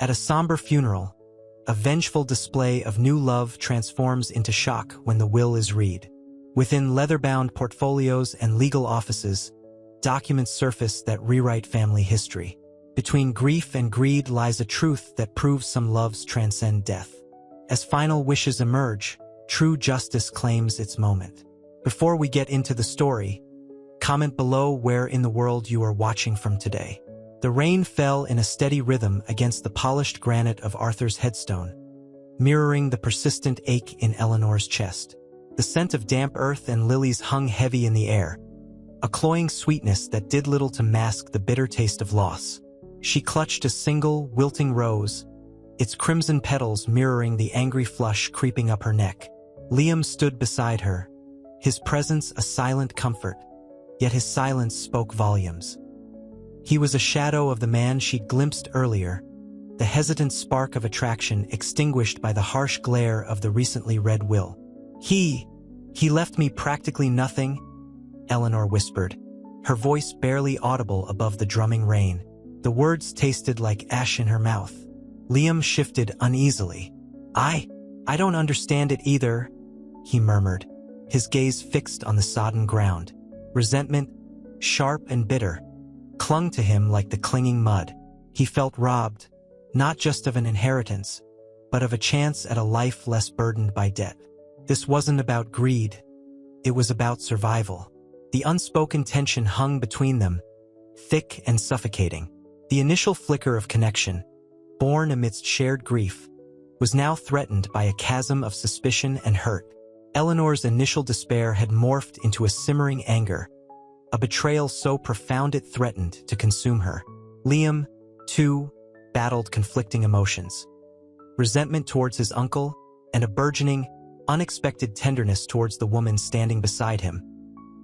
At a somber funeral, a vengeful display of new love transforms into shock when the will is read. Within leather-bound portfolios and legal offices, documents surface that rewrite family history. Between grief and greed lies a truth that proves some loves transcend death. As final wishes emerge, true justice claims its moment. Before we get into the story, comment below where in the world you are watching from today. The rain fell in a steady rhythm against the polished granite of Arthur's headstone, mirroring the persistent ache in Eleanor's chest. The scent of damp earth and lilies hung heavy in the air, a cloying sweetness that did little to mask the bitter taste of loss. She clutched a single, wilting rose, its crimson petals mirroring the angry flush creeping up her neck. Liam stood beside her, his presence a silent comfort, yet his silence spoke volumes. He was a shadow of the man she glimpsed earlier, the hesitant spark of attraction extinguished by the harsh glare of the recently read will. He left me practically nothing, Eleanor whispered, her voice barely audible above the drumming rain. The words tasted like ash in her mouth. Liam shifted uneasily. I don't understand it either, he murmured, his gaze fixed on the sodden ground. Resentment, sharp and bitter, clung to him like the clinging mud. He felt robbed, not just of an inheritance, but of a chance at a life less burdened by debt. This wasn't about greed. It was about survival. The unspoken tension hung between them, thick and suffocating. The initial flicker of connection, born amidst shared grief, was now threatened by a chasm of suspicion and hurt. Eleanor's initial despair had morphed into a simmering anger, a betrayal so profound it threatened to consume her. Liam, too, battled conflicting emotions. Resentment towards his uncle, and a burgeoning, unexpected tenderness towards the woman standing beside him.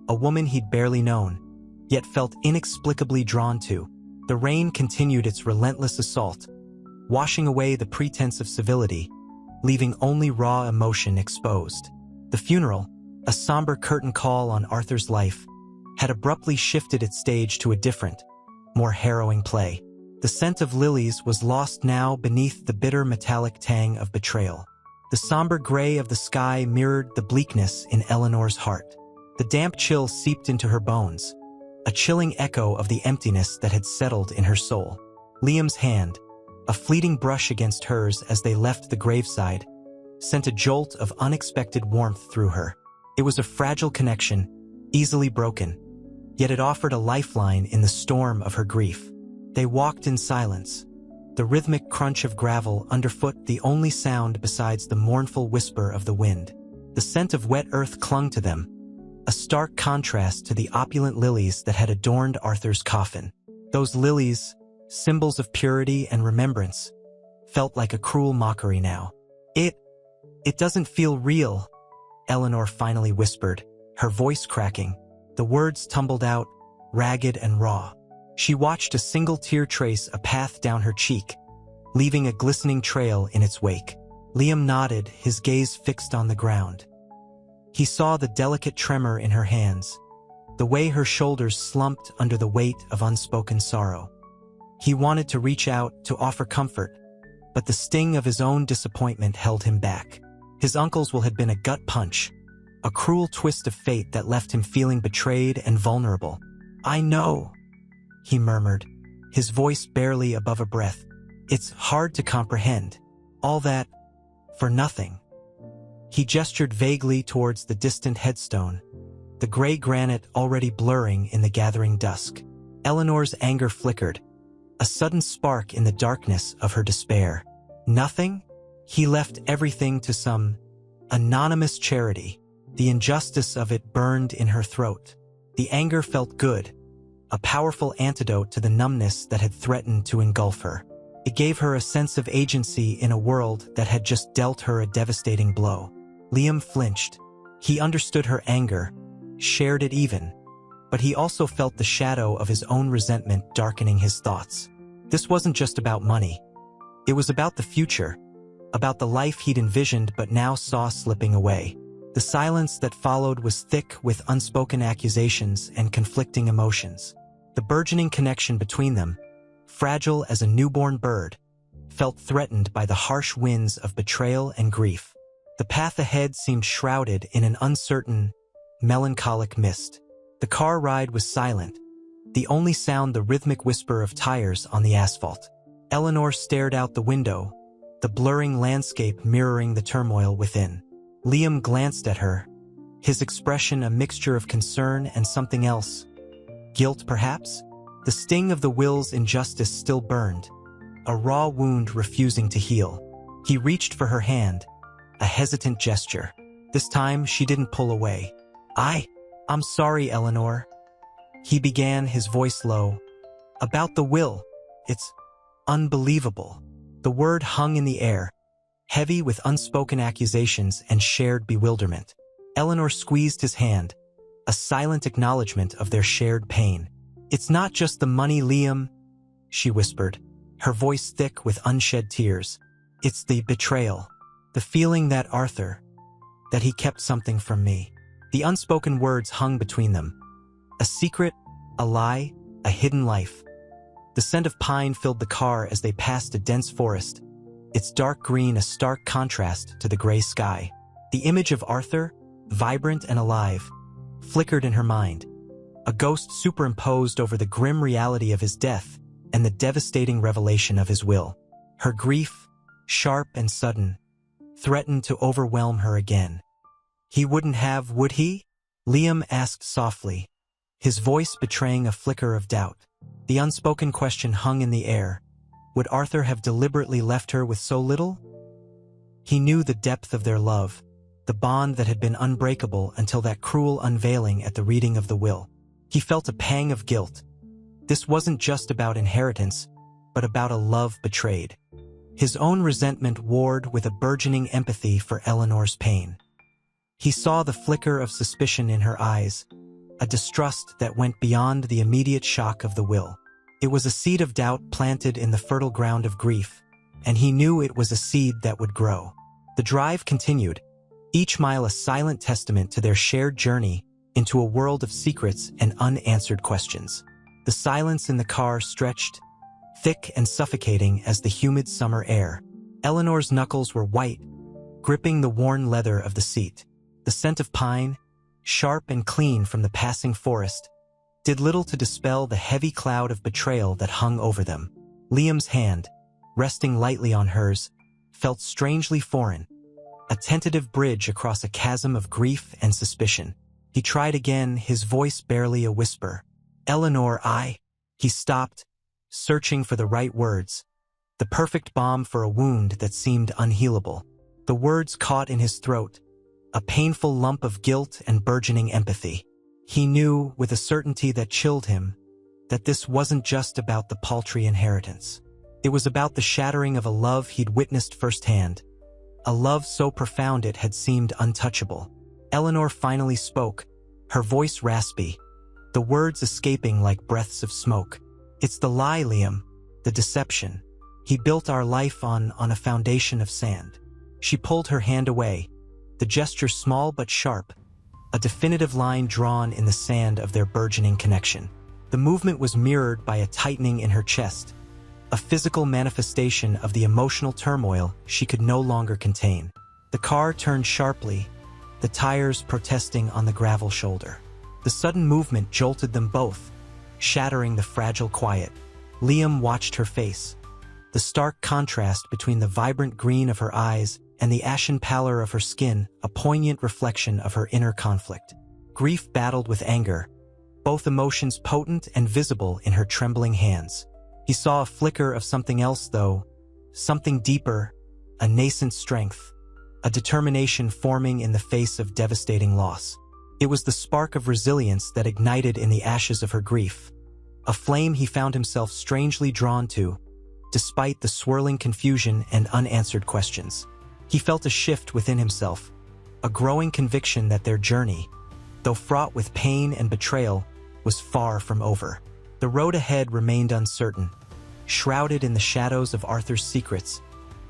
A woman he'd barely known, yet felt inexplicably drawn to. The rain continued its relentless assault, washing away the pretense of civility, leaving only raw emotion exposed. The funeral, a somber curtain call on Arthur's life, had abruptly shifted its stage to a different, more harrowing play. The scent of lilies was lost now beneath the bitter metallic tang of betrayal. The somber gray of the sky mirrored the bleakness in Eleanor's heart. The damp chill seeped into her bones, a chilling echo of the emptiness that had settled in her soul. Liam's hand, a fleeting brush against hers as they left the graveside, sent a jolt of unexpected warmth through her. It was a fragile connection, easily broken, yet it offered a lifeline in the storm of her grief. They walked in silence, the rhythmic crunch of gravel underfoot the only sound besides the mournful whisper of the wind. The scent of wet earth clung to them, a stark contrast to the opulent lilies that had adorned Arthur's coffin. Those lilies, symbols of purity and remembrance, felt like a cruel mockery now. It doesn't feel real, Eleanor finally whispered, her voice cracking. The words tumbled out, ragged and raw. She watched a single tear trace a path down her cheek, leaving a glistening trail in its wake. Liam nodded, his gaze fixed on the ground. He saw the delicate tremor in her hands, the way her shoulders slumped under the weight of unspoken sorrow. He wanted to reach out to offer comfort, but the sting of his own disappointment held him back. His uncle's will had been a gut punch, a cruel twist of fate that left him feeling betrayed and vulnerable. "I know," he murmured, his voice barely above a breath. "It's hard to comprehend. All that, for nothing." He gestured vaguely towards the distant headstone, the gray granite already blurring in the gathering dusk. Eleanor's anger flickered, a sudden spark in the darkness of her despair. Nothing? He left everything to some anonymous charity. The injustice of it burned in her throat. The anger felt good, a powerful antidote to the numbness that had threatened to engulf her. It gave her a sense of agency in a world that had just dealt her a devastating blow. Liam flinched. He understood her anger, shared it even, but he also felt the shadow of his own resentment darkening his thoughts. This wasn't just about money. It was about the future, about the life he'd envisioned but now saw slipping away. The silence that followed was thick with unspoken accusations and conflicting emotions. The burgeoning connection between them, fragile as a newborn bird, felt threatened by the harsh winds of betrayal and grief. The path ahead seemed shrouded in an uncertain, melancholic mist. The car ride was silent, the only sound the rhythmic whisper of tires on the asphalt. Eleanor stared out the window, the blurring landscape mirroring the turmoil within. Liam glanced at her, his expression a mixture of concern and something else. Guilt, perhaps? The sting of the will's injustice still burned, a raw wound refusing to heal. He reached for her hand, a hesitant gesture. This time, she didn't pull away. I'm sorry, Eleanor. He began, his voice low. About the will. It's unbelievable. The word hung in the air, heavy with unspoken accusations and shared bewilderment. Eleanor squeezed his hand, a silent acknowledgement of their shared pain. It's not just the money, Liam, she whispered, her voice thick with unshed tears. It's the betrayal, the feeling that that he kept something from me. The unspoken words hung between them. A secret, a lie, a hidden life. The scent of pine filled the car as they passed a dense forest, its dark green a stark contrast to the gray sky. The image of Arthur, vibrant and alive, flickered in her mind, a ghost superimposed over the grim reality of his death and the devastating revelation of his will. Her grief, sharp and sudden, threatened to overwhelm her again. He wouldn't have, would he? Liam asked softly, his voice betraying a flicker of doubt. The unspoken question hung in the air. Would Arthur have deliberately left her with so little? He knew the depth of their love, the bond that had been unbreakable until that cruel unveiling at the reading of the will. He felt a pang of guilt. This wasn't just about inheritance, but about a love betrayed. His own resentment warred with a burgeoning empathy for Eleanor's pain. He saw the flicker of suspicion in her eyes, a distrust that went beyond the immediate shock of the will. It was a seed of doubt planted in the fertile ground of grief, and he knew it was a seed that would grow. The drive continued, each mile a silent testament to their shared journey into a world of secrets and unanswered questions. The silence in the car stretched, thick and suffocating as the humid summer air. Eleanor's knuckles were white, gripping the worn leather of the seat. The scent of pine, sharp and clean from the passing forest, did little to dispel the heavy cloud of betrayal that hung over them. Liam's hand, resting lightly on hers, felt strangely foreign, a tentative bridge across a chasm of grief and suspicion. He tried again, his voice barely a whisper. Eleanor, He stopped, searching for the right words, the perfect balm for a wound that seemed unhealable. The words caught in his throat, a painful lump of guilt and burgeoning empathy. He knew, with a certainty that chilled him, that this wasn't just about the paltry inheritance. It was about the shattering of a love he'd witnessed firsthand, a love so profound it had seemed untouchable. Eleanor finally spoke, her voice raspy, the words escaping like breaths of smoke. It's the lie, Liam, the deception. He built our life on a foundation of sand. She pulled her hand away, the gesture small but sharp, a definitive line drawn in the sand of their burgeoning connection. The movement was mirrored by a tightening in her chest, a physical manifestation of the emotional turmoil she could no longer contain. The car turned sharply, the tires protesting on the gravel shoulder. The sudden movement jolted them both, shattering the fragile quiet. Liam watched her face, the stark contrast between the vibrant green of her eyes and the ashen pallor of her skin, a poignant reflection of her inner conflict. Grief battled with anger, both emotions potent and visible in her trembling hands. He saw a flicker of something else, though, something deeper, a nascent strength, a determination forming in the face of devastating loss. It was the spark of resilience that ignited in the ashes of her grief, a flame he found himself strangely drawn to, despite the swirling confusion and unanswered questions. He felt a shift within himself, a growing conviction that their journey, though fraught with pain and betrayal, was far from over. The road ahead remained uncertain, shrouded in the shadows of Arthur's secrets,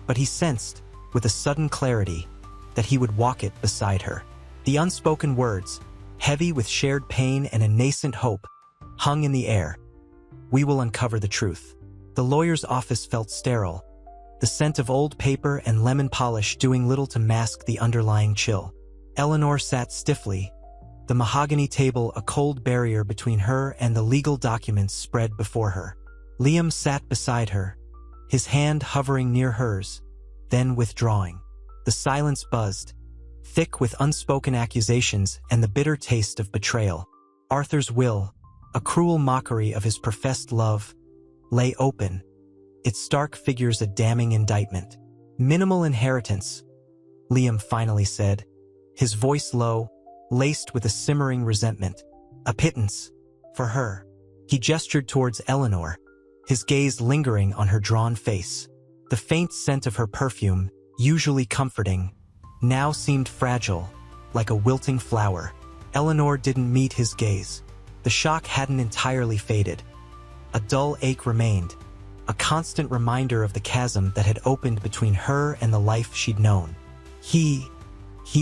but he sensed, with a sudden clarity, that he would walk it beside her. The unspoken words, heavy with shared pain and a nascent hope, hung in the air. We will uncover the truth. The lawyer's office felt sterile, the scent of old paper and lemon polish doing little to mask the underlying chill. Eleanor sat stiffly, the mahogany table a cold barrier between her and the legal documents spread before her. Liam sat beside her, his hand hovering near hers, then withdrawing. The silence buzzed, thick with unspoken accusations and the bitter taste of betrayal. Arthur's will, a cruel mockery of his professed love, lay open, its stark figures a damning indictment. "Minimal inheritance," Liam finally said, his voice low, laced with a simmering resentment. "A pittance. For her." He gestured towards Eleanor, his gaze lingering on her drawn face. The faint scent of her perfume, usually comforting, now seemed fragile, like a wilting flower. Eleanor didn't meet his gaze. The shock hadn't entirely faded. A dull ache remained, a constant reminder of the chasm that had opened between her and the life she'd known. He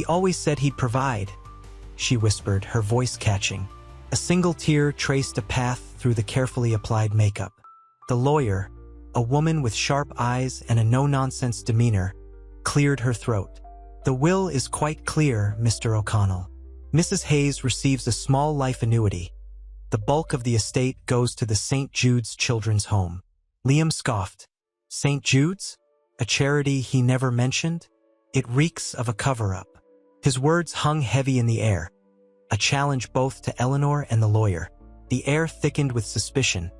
always said he'd provide," she whispered, her voice catching. A single tear traced a path through the carefully applied makeup. The lawyer, a woman with sharp eyes and a no-nonsense demeanor, cleared her throat. "The will is quite clear, Mr. O'Connell. Mrs. Hayes receives a small life annuity. The bulk of the estate goes to the St. Jude's Children's Home." Liam scoffed. "St. Jude's? A charity he never mentioned? It reeks of a cover-up." His words hung heavy in the air, a challenge both to Eleanor and the lawyer. The air thickened with suspicion,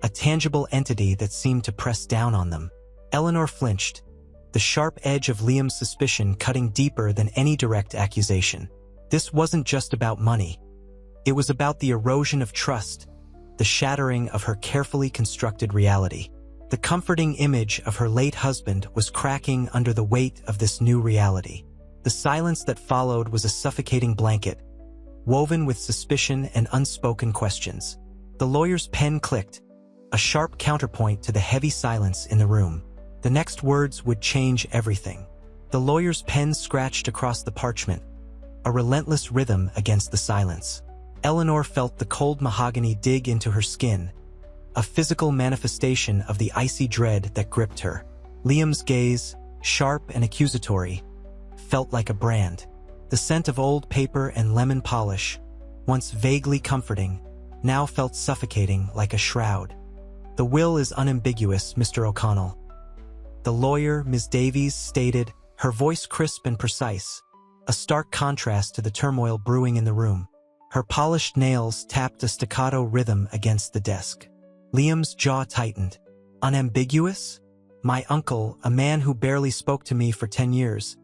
a tangible entity that seemed to press down on them. Eleanor flinched, the sharp edge of Liam's suspicion cutting deeper than any direct accusation. This wasn't just about money. It was about the erosion of trust, the shattering of her carefully constructed reality. The comforting image of her late husband was cracking under the weight of this new reality. The silence that followed was a suffocating blanket, woven with suspicion and unspoken questions. The lawyer's pen clicked, a sharp counterpoint to the heavy silence in the room. The next words would change everything. The lawyer's pen scratched across the parchment, a relentless rhythm against the silence. Eleanor felt the cold mahogany dig into her skin, a physical manifestation of the icy dread that gripped her. Liam's gaze, sharp and accusatory, felt like a brand. The scent of old paper and lemon polish, once vaguely comforting, now felt suffocating like a shroud. "The will is unambiguous, Mr. O'Connell," the lawyer, Ms. Davies, stated, her voice crisp and precise, a stark contrast to the turmoil brewing in the room. Her polished nails tapped a staccato rhythm against the desk. Liam's jaw tightened. "Unambiguous? My uncle, a man who barely spoke to me for 10 years,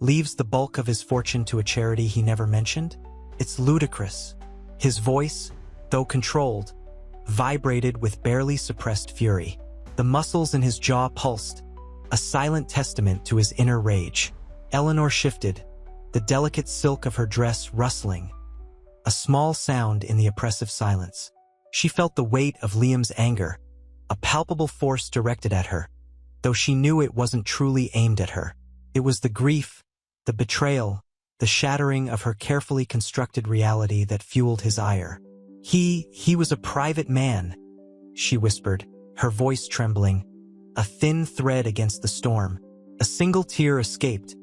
leaves the bulk of his fortune to a charity he never mentioned? It's ludicrous." His voice, though controlled, vibrated with barely suppressed fury. The muscles in his jaw pulsed, a silent testament to his inner rage. Eleanor shifted, the delicate silk of her dress rustling, a small sound in the oppressive silence. She felt the weight of Liam's anger, a palpable force directed at her, though she knew it wasn't truly aimed at her. It was the grief, the betrayal, the shattering of her carefully constructed reality that fueled his ire. He was a private man," she whispered, her voice trembling, a thin thread against the storm. A single tear escaped,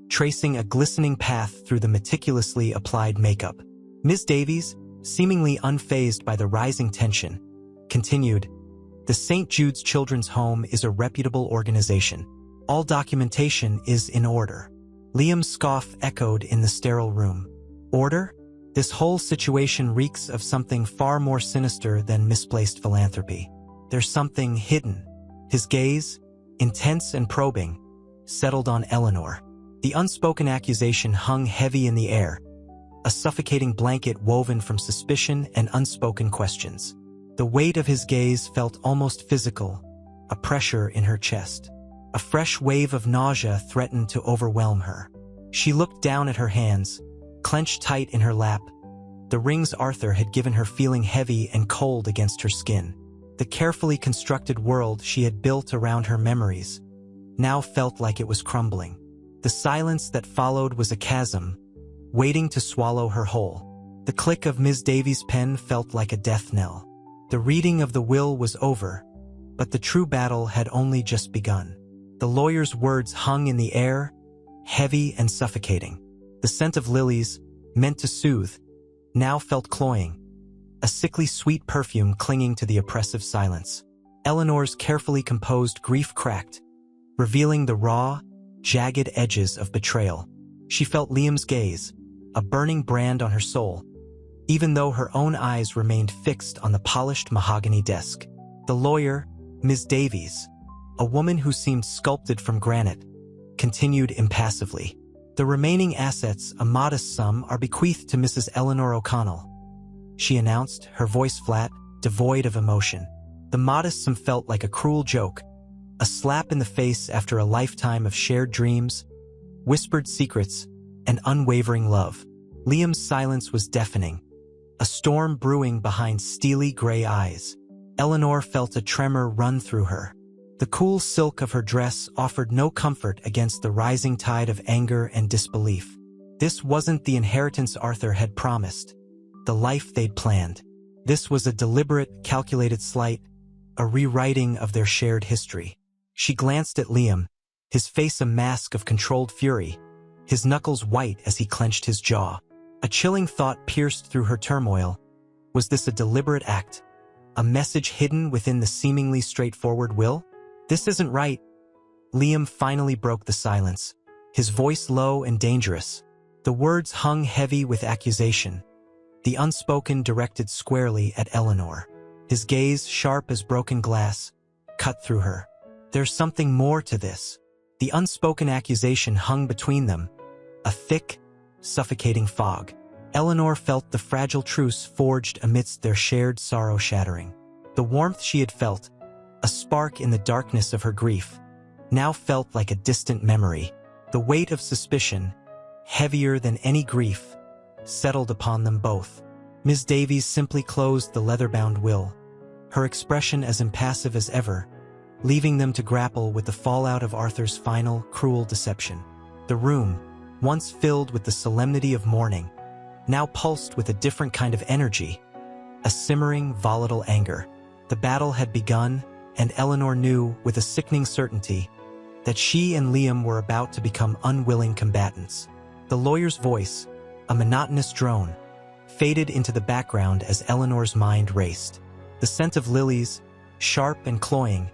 tracing a glistening path through the meticulously applied makeup. Ms. Davies, seemingly unfazed by the rising tension, continued, "The St. Jude's Children's Home is a reputable organization. All documentation is in order." Liam's scoff echoed in the sterile room. "Order? This whole situation reeks of something far more sinister than misplaced philanthropy. There's something hidden." His gaze, intense and probing, settled on Eleanor. The unspoken accusation hung heavy in the air, a suffocating blanket woven from suspicion and unspoken questions. The weight of his gaze felt almost physical, a pressure in her chest. A fresh wave of nausea threatened to overwhelm her. She looked down at her hands, clenched tight in her lap. The rings Arthur had given her feeling heavy and cold against her skin. The carefully constructed world she had built around her memories now felt like it was crumbling. The silence that followed was a chasm, waiting to swallow her whole. The click of Ms. Davies' pen felt like a death knell. The reading of the will was over, but the true battle had only just begun. The lawyer's words hung in the air, heavy and suffocating. The scent of lilies, meant to soothe, now felt cloying, a sickly sweet perfume clinging to the oppressive silence. Eleanor's carefully composed grief cracked, revealing the raw, jagged edges of betrayal. She felt Liam's gaze, a burning brand on her soul, even though her own eyes remained fixed on the polished mahogany desk. The lawyer, Ms. Davies, a woman who seemed sculpted from granite, continued impassively. The remaining assets, a modest sum, are bequeathed to Mrs. Eleanor O'Connell, she announced, her voice flat, devoid of emotion. The modest sum felt like a cruel joke, a slap in the face after a lifetime of shared dreams, whispered secrets, and unwavering love. Liam's silence was deafening, a storm brewing behind steely gray eyes. Eleanor felt a tremor run through her. The cool silk of her dress offered no comfort against the rising tide of anger and disbelief. This wasn't the inheritance Arthur had promised, the life they'd planned. This was a deliberate, calculated slight, a rewriting of their shared history. She glanced at Liam, his face a mask of controlled fury, his knuckles white as he clenched his jaw. A chilling thought pierced through her turmoil. Was this a deliberate act? A message hidden within the seemingly straightforward will? This isn't right. Liam finally broke the silence, his voice low and dangerous. The words hung heavy with accusation, the unspoken directed squarely at Eleanor. His gaze, sharp as broken glass, cut through her. There's something more to this. The unspoken accusation hung between them, a thick, suffocating fog. Eleanor felt the fragile truce forged amidst their shared sorrow shattering. The warmth she had felt, a spark in the darkness of her grief, now felt like a distant memory. The weight of suspicion, heavier than any grief, settled upon them both. Ms. Davies simply closed the leather-bound will, her expression as impassive as ever, leaving them to grapple with the fallout of Arthur's final, cruel deception. The room, once filled with the solemnity of mourning, now pulsed with a different kind of energy, a simmering, volatile anger. The battle had begun, and Eleanor knew, with a sickening certainty, that she and Liam were about to become unwilling combatants. The lawyer's voice, a monotonous drone, faded into the background as Eleanor's mind raced. The scent of lilies, sharp and cloying,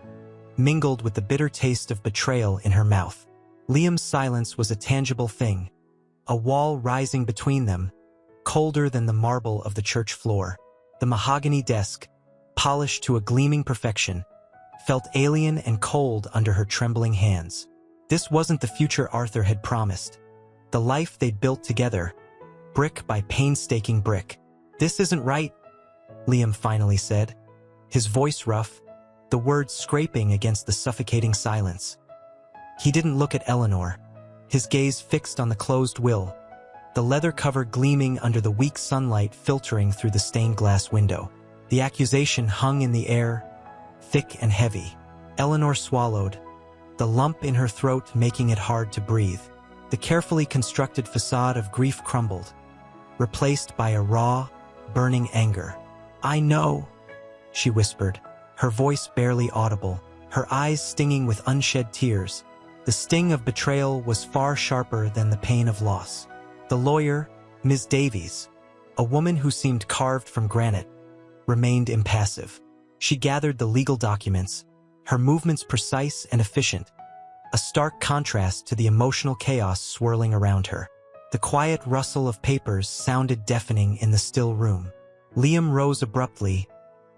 mingled with the bitter taste of betrayal in her mouth. Liam's silence was a tangible thing, a wall rising between them, colder than the marble of the church floor. The mahogany desk, polished to a gleaming perfection, felt alien and cold under her trembling hands. This wasn't the future Arthur had promised, the life they'd built together, brick by painstaking brick. "This isn't right," Liam finally said, his voice rough, the words scraping against the suffocating silence. He didn't look at Eleanor, his gaze fixed on the closed will, the leather cover gleaming under the weak sunlight filtering through the stained glass window. The accusation hung in the air, thick and heavy. Eleanor swallowed, the lump in her throat making it hard to breathe. The carefully constructed facade of grief crumbled, replaced by a raw, burning anger. "I know," she whispered, her voice barely audible, her eyes stinging with unshed tears. The sting of betrayal was far sharper than the pain of loss. The lawyer, Ms. Davies, a woman who seemed carved from granite, remained impassive. She gathered the legal documents, her movements precise and efficient, a stark contrast to the emotional chaos swirling around her. The quiet rustle of papers sounded deafening in the still room. Liam rose abruptly,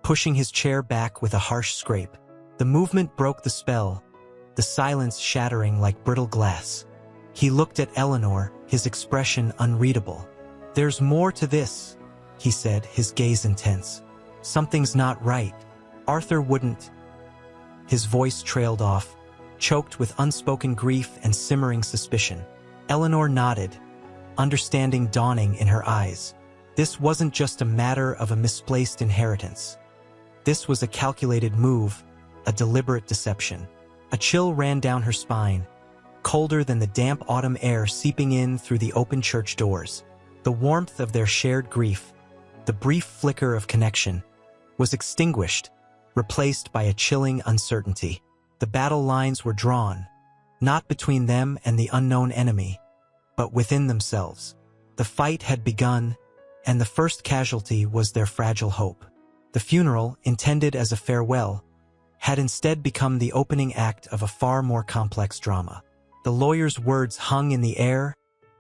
pushing his chair back with a harsh scrape. The movement broke the spell, the silence shattering like brittle glass. He looked at Eleanor, his expression unreadable. "There's more to this," he said, his gaze intense. "Something's not right. Arthur wouldn't..." His voice trailed off, choked with unspoken grief and simmering suspicion. Eleanor nodded, understanding dawning in her eyes. This wasn't just a matter of a misplaced inheritance. This was a calculated move, a deliberate deception. A chill ran down her spine, colder than the damp autumn air seeping in through the open church doors. The warmth of their shared grief, the brief flicker of connection, was extinguished, replaced by a chilling uncertainty. The battle lines were drawn, not between them and the unknown enemy, but within themselves. The fight had begun, and the first casualty was their fragile hope. The funeral, intended as a farewell, had instead become the opening act of a far more complex drama. The lawyer's words hung in the air,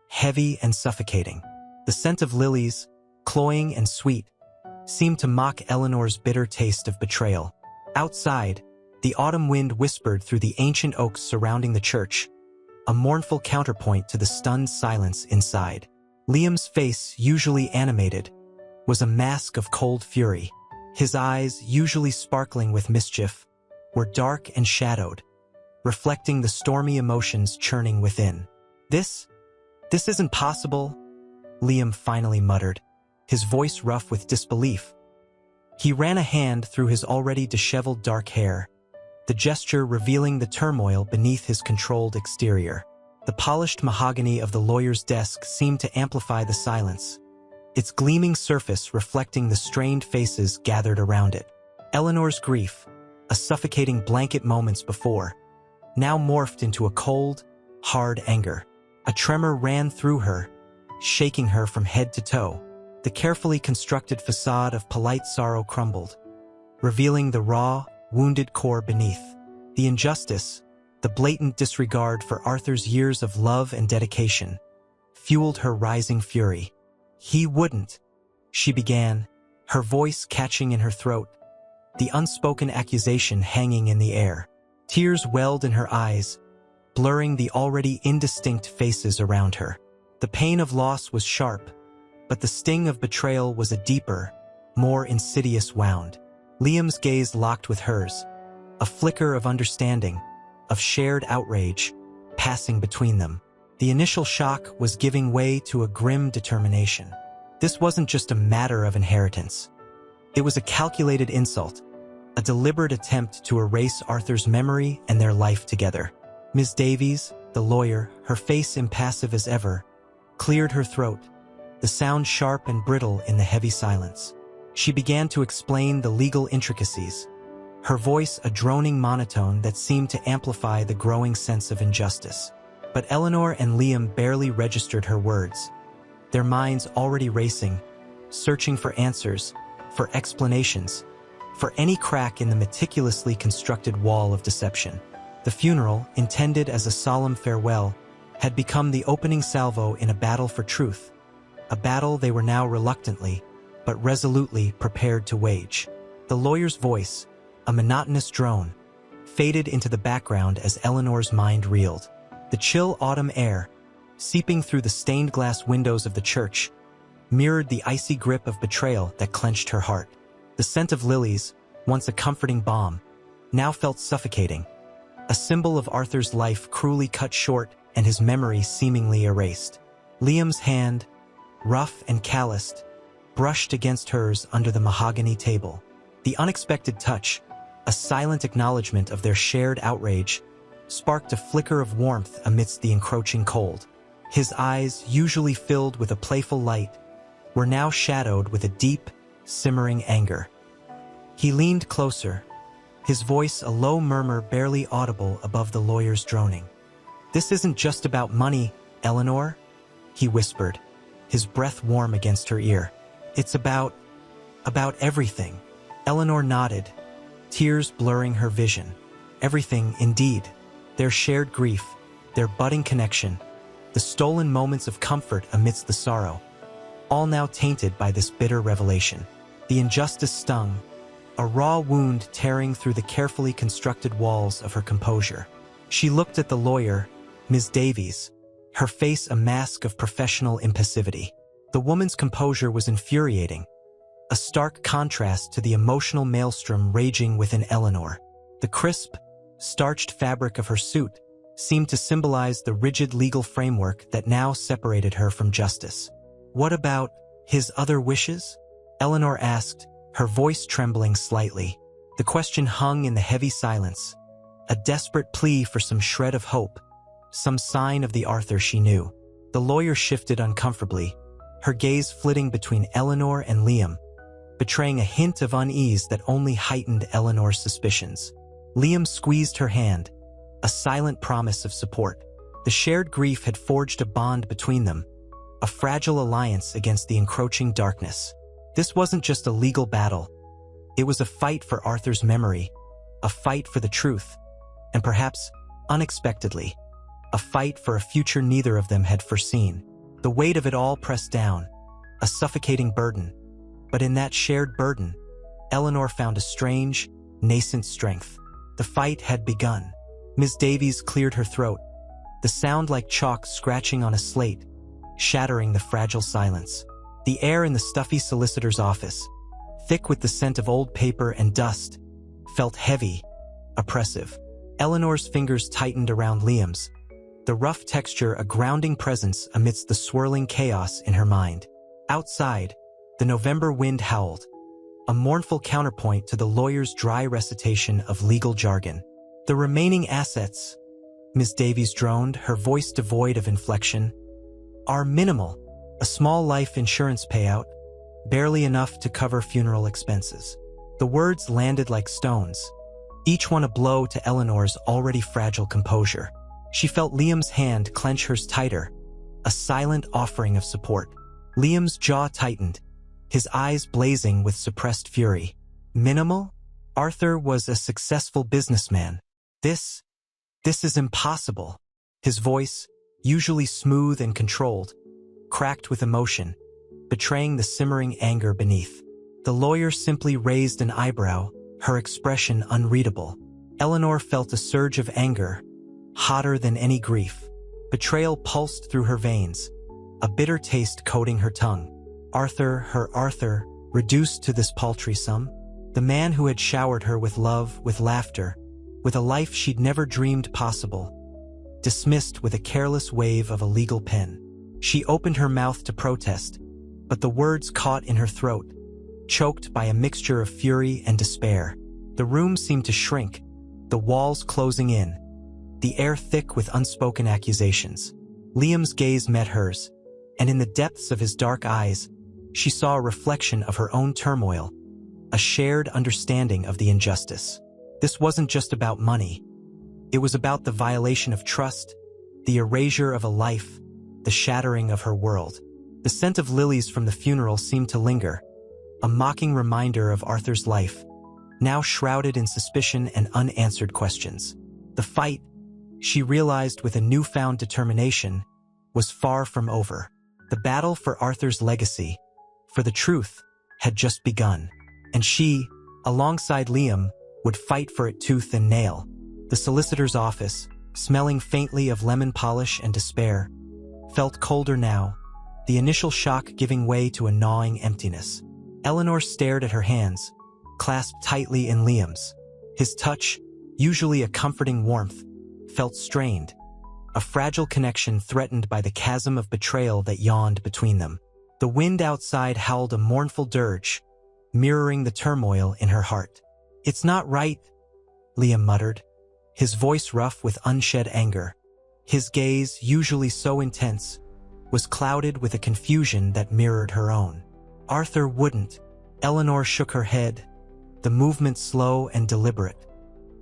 heavy and suffocating. The scent of lilies, cloying and sweet, seemed to mock Eleanor's bitter taste of betrayal. Outside, the autumn wind whispered through the ancient oaks surrounding the church, a mournful counterpoint to the stunned silence inside. Liam's face, usually animated, was a mask of cold fury. His eyes, usually sparkling with mischief, were dark and shadowed, reflecting the stormy emotions churning within. This isn't possible," Liam finally muttered, his voice rough with disbelief. He ran a hand through his already disheveled dark hair, the gesture revealing the turmoil beneath his controlled exterior. The polished mahogany of the lawyer's desk seemed to amplify the silence, its gleaming surface reflecting the strained faces gathered around it. Eleanor's grief, a suffocating blanket moments before, now morphed into a cold, hard anger. A tremor ran through her, shaking her from head to toe. The carefully constructed facade of polite sorrow crumbled, revealing the raw, wounded core beneath. The injustice, the blatant disregard for Arthur's years of love and dedication, fueled her rising fury. "He wouldn't," she began, her voice catching in her throat, the unspoken accusation hanging in the air. Tears welled in her eyes, blurring the already indistinct faces around her. The pain of loss was sharp, but the sting of betrayal was a deeper, more insidious wound. Liam's gaze locked with hers, a flicker of understanding, of shared outrage, passing between them. The initial shock was giving way to a grim determination. This wasn't just a matter of inheritance. It was a calculated insult, a deliberate attempt to erase Arthur's memory and their life together. Miss Davies, the lawyer, her face impassive as ever, cleared her throat, the sound sharp and brittle in the heavy silence. She began to explain the legal intricacies, her voice a droning monotone that seemed to amplify the growing sense of injustice. But Eleanor and Liam barely registered her words, their minds already racing, searching for answers, for explanations, for any crack in the meticulously constructed wall of deception. The funeral, intended as a solemn farewell, had become the opening salvo in a battle for truth, a battle they were now reluctantly, but resolutely prepared to wage. The lawyer's voice, a monotonous drone, faded into the background as Eleanor's mind reeled. The chill autumn air, seeping through the stained glass windows of the church, mirrored the icy grip of betrayal that clenched her heart. The scent of lilies, once a comforting balm, now felt suffocating, a symbol of Arthur's life cruelly cut short and his memory seemingly erased. Liam's hand, rough and calloused, brushed against hers under the mahogany table. The unexpected touch, a silent acknowledgement of their shared outrage, sparked a flicker of warmth amidst the encroaching cold. His eyes, usually filled with a playful light, were now shadowed with a deep, simmering anger. He leaned closer, his voice a low murmur barely audible above the lawyer's droning. "This isn't just about money, Eleanor," he whispered, his breath warm against her ear. "It's about everything." Eleanor nodded, tears blurring her vision. Everything, indeed. Their shared grief, their budding connection, the stolen moments of comfort amidst the sorrow, all now tainted by this bitter revelation. The injustice stung, a raw wound tearing through the carefully constructed walls of her composure. She looked at the lawyer, Ms. Davies, her face a mask of professional impassivity. The woman's composure was infuriating, a stark contrast to the emotional maelstrom raging within Eleanor. The crisp, starched fabric of her suit seemed to symbolize the rigid legal framework that now separated her from justice. "What about his other wishes?" Eleanor asked, her voice trembling slightly. The question hung in the heavy silence, a desperate plea for some shred of hope, some sign of the Arthur she knew. The lawyer shifted uncomfortably, her gaze flitting between Eleanor and Liam, betraying a hint of unease that only heightened Eleanor's suspicions. Liam squeezed her hand, a silent promise of support. The shared grief had forged a bond between them, a fragile alliance against the encroaching darkness. This wasn't just a legal battle. It was a fight for Arthur's memory, a fight for the truth, and perhaps, unexpectedly, a fight for a future neither of them had foreseen. The weight of it all pressed down, a suffocating burden. But in that shared burden, Eleanor found a strange, nascent strength. The fight had begun. Miss Davies cleared her throat, the sound like chalk scratching on a slate, shattering the fragile silence. The air in the stuffy solicitor's office, thick with the scent of old paper and dust, felt heavy, oppressive. Eleanor's fingers tightened around Liam's, the rough texture a grounding presence amidst the swirling chaos in her mind. Outside, the November wind howled, a mournful counterpoint to the lawyer's dry recitation of legal jargon. The remaining assets, Miss Davies droned, her voice devoid of inflection, are minimal. A small life insurance payout, barely enough to cover funeral expenses. The words landed like stones, each one a blow to Eleanor's already fragile composure. She felt Liam's hand clench hers tighter, a silent offering of support. Liam's jaw tightened, his eyes blazing with suppressed fury. Minimal? Arthur was a successful businessman. This is impossible. His voice, usually smooth and controlled, cracked with emotion, betraying the simmering anger beneath. The lawyer simply raised an eyebrow, her expression unreadable. Eleanor felt a surge of anger, hotter than any grief. Betrayal pulsed through her veins, a bitter taste coating her tongue. Her Arthur, reduced to this paltry sum? The man who had showered her with love, with laughter, with a life she'd never dreamed possible, dismissed with a careless wave of a legal pen. She opened her mouth to protest, but the words caught in her throat, choked by a mixture of fury and despair. The room seemed to shrink, the walls closing in, the air thick with unspoken accusations. Liam's gaze met hers, and in the depths of his dark eyes, she saw a reflection of her own turmoil, a shared understanding of the injustice. This wasn't just about money. It was about the violation of trust, the erasure of a life, the shattering of her world. The scent of lilies from the funeral seemed to linger, a mocking reminder of Arthur's life, now shrouded in suspicion and unanswered questions. The fight, she realized with a newfound determination, was far from over. The battle for Arthur's legacy, for the truth, had just begun, and she, alongside Liam, would fight for it tooth and nail. The solicitor's office, smelling faintly of lemon polish and despair, felt colder now, the initial shock giving way to a gnawing emptiness. Eleanor stared at her hands, clasped tightly in Liam's. His touch, usually a comforting warmth, felt strained, a fragile connection threatened by the chasm of betrayal that yawned between them. The wind outside howled a mournful dirge, mirroring the turmoil in her heart. "It's not right," Liam muttered, his voice rough with unshed anger. His gaze, usually so intense, was clouded with a confusion that mirrored her own. Arthur wouldn't. Eleanor shook her head, the movement slow and deliberate.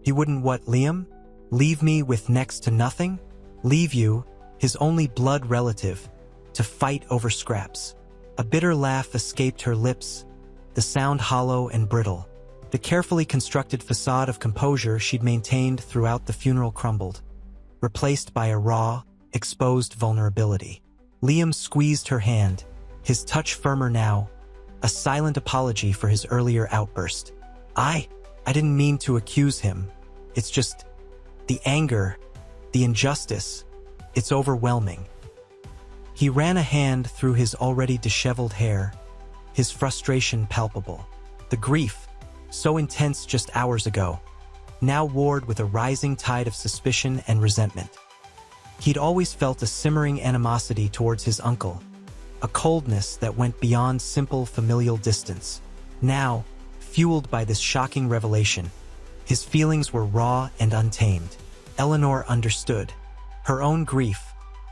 "He wouldn't what, Liam? Leave me with next to nothing? Leave you, his only blood relative, to fight over scraps?" A bitter laugh escaped her lips, the sound hollow and brittle. The carefully constructed facade of composure she'd maintained throughout the funeral crumbled, replaced by a raw, exposed vulnerability. Liam squeezed her hand, his touch firmer now, a silent apology for his earlier outburst. I didn't mean to accuse him. It's just the anger, the injustice, it's overwhelming." He ran a hand through his already disheveled hair, his frustration palpable. The grief, so intense just hours ago, now warred with a rising tide of suspicion and resentment. He'd always felt a simmering animosity towards his uncle, a coldness that went beyond simple familial distance. Now, fueled by this shocking revelation, his feelings were raw and untamed. Eleanor understood. Her own grief,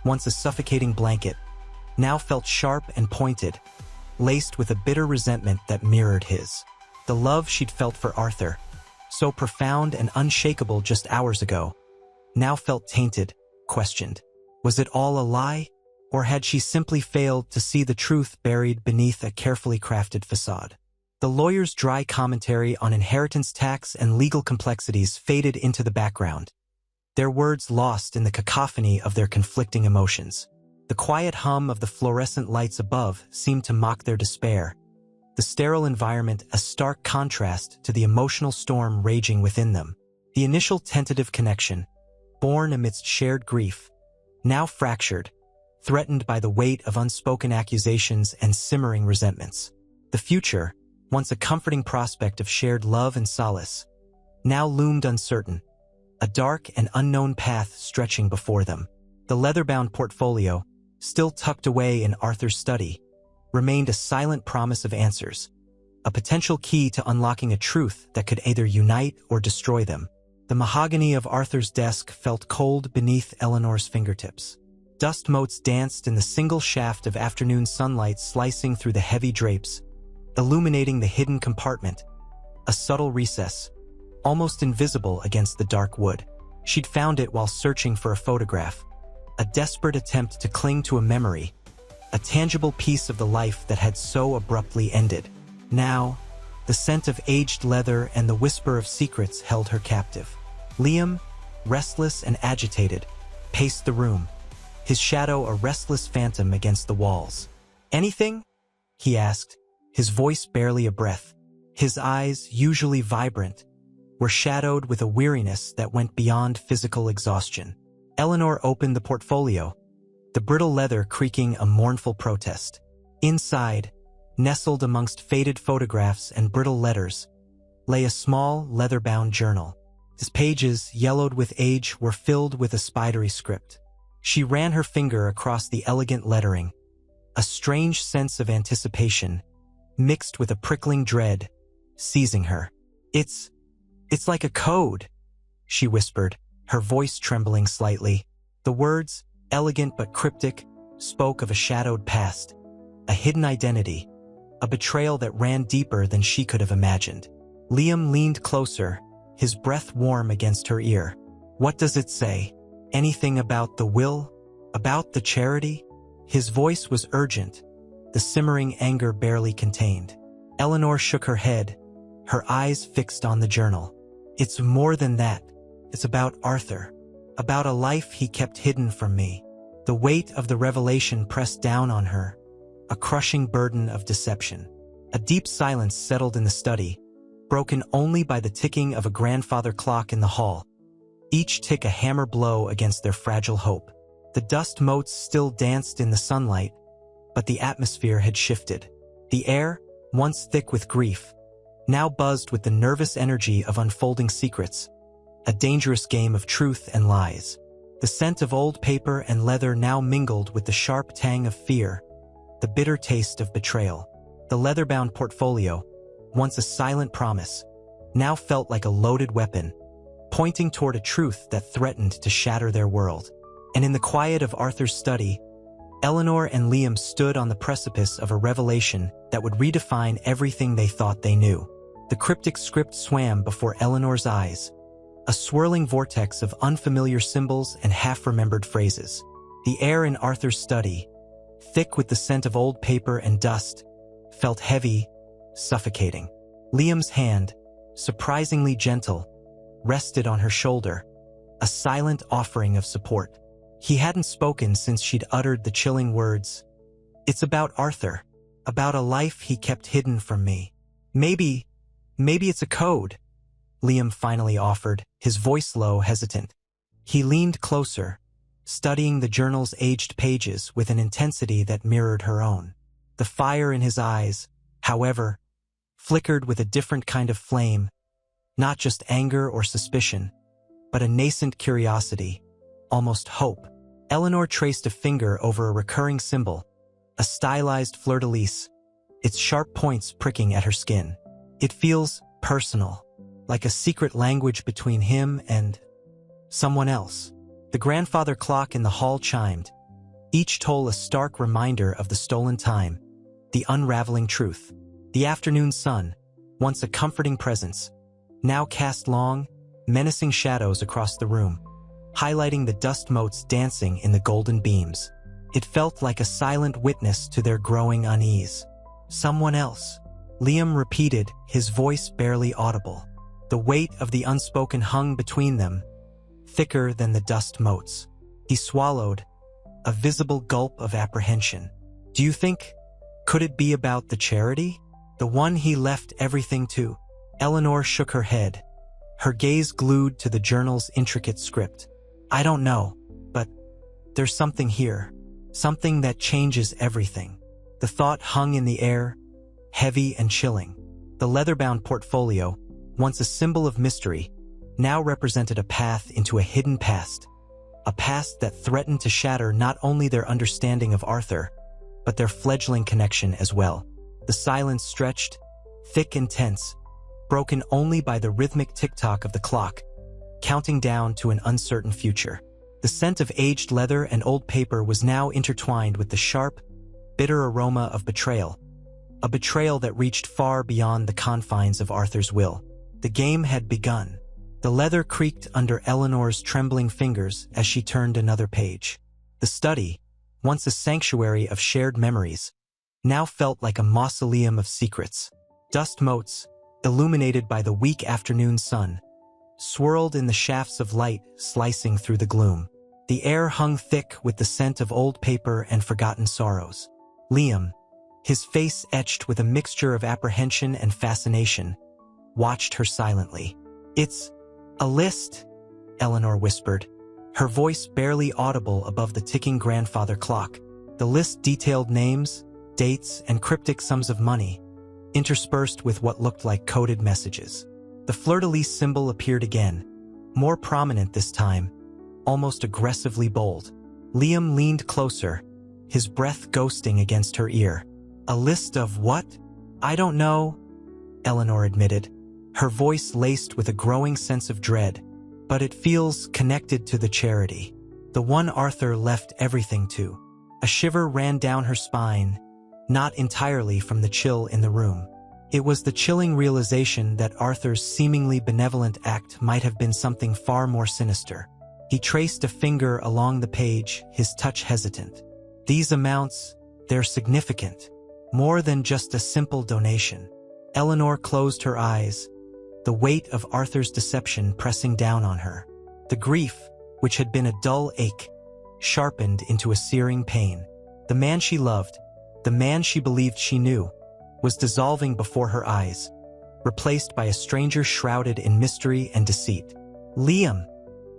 once a suffocating blanket, now felt sharp and pointed, laced with a bitter resentment that mirrored his. The love she'd felt for Arthur, so profound and unshakable just hours ago, now felt tainted, questioned. Was it all a lie? Or had she simply failed to see the truth buried beneath a carefully crafted facade? The lawyer's dry commentary on inheritance tax and legal complexities faded into the background, their words lost in the cacophony of their conflicting emotions. The quiet hum of the fluorescent lights above seemed to mock their despair, the sterile environment a stark contrast to the emotional storm raging within them. The initial tentative connection, born amidst shared grief, now fractured, threatened by the weight of unspoken accusations and simmering resentments. The future, once a comforting prospect of shared love and solace, now loomed uncertain, a dark and unknown path stretching before them. The leather-bound portfolio, still tucked away in Arthur's study, remained a silent promise of answers, a potential key to unlocking a truth that could either unite or destroy them. The mahogany of Arthur's desk felt cold beneath Eleanor's fingertips. Dust motes danced in the single shaft of afternoon sunlight slicing through the heavy drapes, illuminating the hidden compartment, a subtle recess, almost invisible against the dark wood. She'd found it while searching for a photograph, a desperate attempt to cling to a memory, a tangible piece of the life that had so abruptly ended. Now, the scent of aged leather and the whisper of secrets held her captive. Liam, restless and agitated, paced the room, his shadow a restless phantom against the walls. "Anything?" he asked, his voice barely a breath. His eyes, usually vibrant, were shadowed with a weariness that went beyond physical exhaustion. Eleanor opened the portfolio, the brittle leather creaking a mournful protest. Inside, nestled amongst faded photographs and brittle letters, lay a small, leather-bound journal. Its pages, yellowed with age, were filled with a spidery script. She ran her finger across the elegant lettering, a strange sense of anticipation, mixed with a prickling dread, seizing her. It's like a code," she whispered, her voice trembling slightly. The words, elegant but cryptic, spoke of a shadowed past, a hidden identity, a betrayal that ran deeper than she could have imagined. Liam leaned closer, his breath warm against her ear. "What does it say? Anything about the will? About the charity?" His voice was urgent, the simmering anger barely contained. Eleanor shook her head, her eyes fixed on the journal. "It's more than that. It's about Arthur, about a life he kept hidden from me." The weight of the revelation pressed down on her, a crushing burden of deception. A deep silence settled in the study, broken only by the ticking of a grandfather clock in the hall, each tick a hammer blow against their fragile hope. The dust motes still danced in the sunlight, but the atmosphere had shifted. The air, once thick with grief, now buzzed with the nervous energy of unfolding secrets, a dangerous game of truth and lies. The scent of old paper and leather now mingled with the sharp tang of fear, the bitter taste of betrayal. The leather-bound portfolio, once a silent promise, now felt like a loaded weapon, pointing toward a truth that threatened to shatter their world. And in the quiet of Arthur's study, Eleanor and Liam stood on the precipice of a revelation that would redefine everything they thought they knew. The cryptic script swam before Eleanor's eyes, a swirling vortex of unfamiliar symbols and half-remembered phrases. The air in Arthur's study, thick with the scent of old paper and dust, felt heavy, suffocating. Liam's hand, surprisingly gentle, rested on her shoulder, a silent offering of support. He hadn't spoken since she'd uttered the chilling words, "It's about Arthur, about a life he kept hidden from me. Maybe it's a code," Liam finally offered, his voice low, hesitant. He leaned closer, studying the journal's aged pages with an intensity that mirrored her own. The fire in his eyes, however, flickered with a different kind of flame, not just anger or suspicion, but a nascent curiosity, almost hope. Eleanor traced a finger over a recurring symbol, a stylized fleur-de-lis, its sharp points pricking at her skin. "It feels personal, like a secret language between him and someone else." The grandfather clock in the hall chimed, each toll a stark reminder of the stolen time, the unraveling truth. The afternoon sun, once a comforting presence, now cast long, menacing shadows across the room, highlighting the dust motes dancing in the golden beams. It felt like a silent witness to their growing unease. "Someone else," Liam repeated, his voice barely audible. The weight of the unspoken hung between them, thicker than the dust motes. He swallowed, a visible gulp of apprehension. "Do you think, could it be about the charity? The one he left everything to?" Eleanor shook her head, her gaze glued to the journal's intricate script. "I don't know, but there's something here, something that changes everything." The thought hung in the air, heavy and chilling. The leather-bound portfolio, once a symbol of mystery, now represented a path into a hidden past. A past that threatened to shatter not only their understanding of Arthur, but their fledgling connection as well. The silence stretched, thick and tense, broken only by the rhythmic tick-tock of the clock, counting down to an uncertain future. The scent of aged leather and old paper was now intertwined with the sharp, bitter aroma of betrayal, a betrayal that reached far beyond the confines of Arthur's will. The game had begun. The leather creaked under Eleanor's trembling fingers as she turned another page. The study, once a sanctuary of shared memories, now felt like a mausoleum of secrets. Dust motes, illuminated by the weak afternoon sun, swirled in the shafts of light slicing through the gloom. The air hung thick with the scent of old paper and forgotten sorrows. Liam, his face etched with a mixture of apprehension and fascination, watched her silently. "It's a list," Eleanor whispered, her voice barely audible above the ticking grandfather clock. The list detailed names, dates, and cryptic sums of money, interspersed with what looked like coded messages. The fleur-de-lis symbol appeared again, more prominent this time, almost aggressively bold. Liam leaned closer, his breath ghosting against her ear. "A list of what?" "I don't know," Eleanor admitted, her voice laced with a growing sense of dread. "But it feels connected to the charity. The one Arthur left everything to." A shiver ran down her spine, not entirely from the chill in the room. It was the chilling realization that Arthur's seemingly benevolent act might have been something far more sinister. He traced a finger along the page, his touch hesitant. "These amounts, they're significant. More than just a simple donation." Eleanor closed her eyes, the weight of Arthur's deception pressing down on her. The grief, which had been a dull ache, sharpened into a searing pain. The man she loved, the man she believed she knew, was dissolving before her eyes, replaced by a stranger shrouded in mystery and deceit. "Liam,"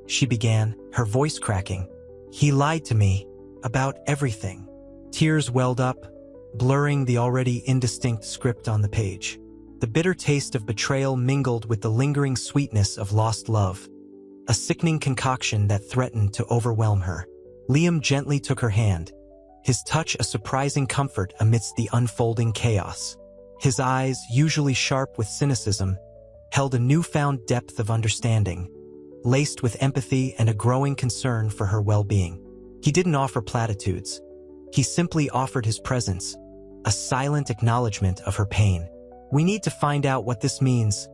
she began, her voice cracking. "He lied to me about everything." Tears welled up, blurring the already indistinct script on the page. The bitter taste of betrayal mingled with the lingering sweetness of lost love, a sickening concoction that threatened to overwhelm her. Liam gently took her hand, his touch a surprising comfort amidst the unfolding chaos. His eyes, usually sharp with cynicism, held a newfound depth of understanding, laced with empathy and a growing concern for her well-being. He didn't offer platitudes. He simply offered his presence, a silent acknowledgement of her pain. "We need to find out what this means,"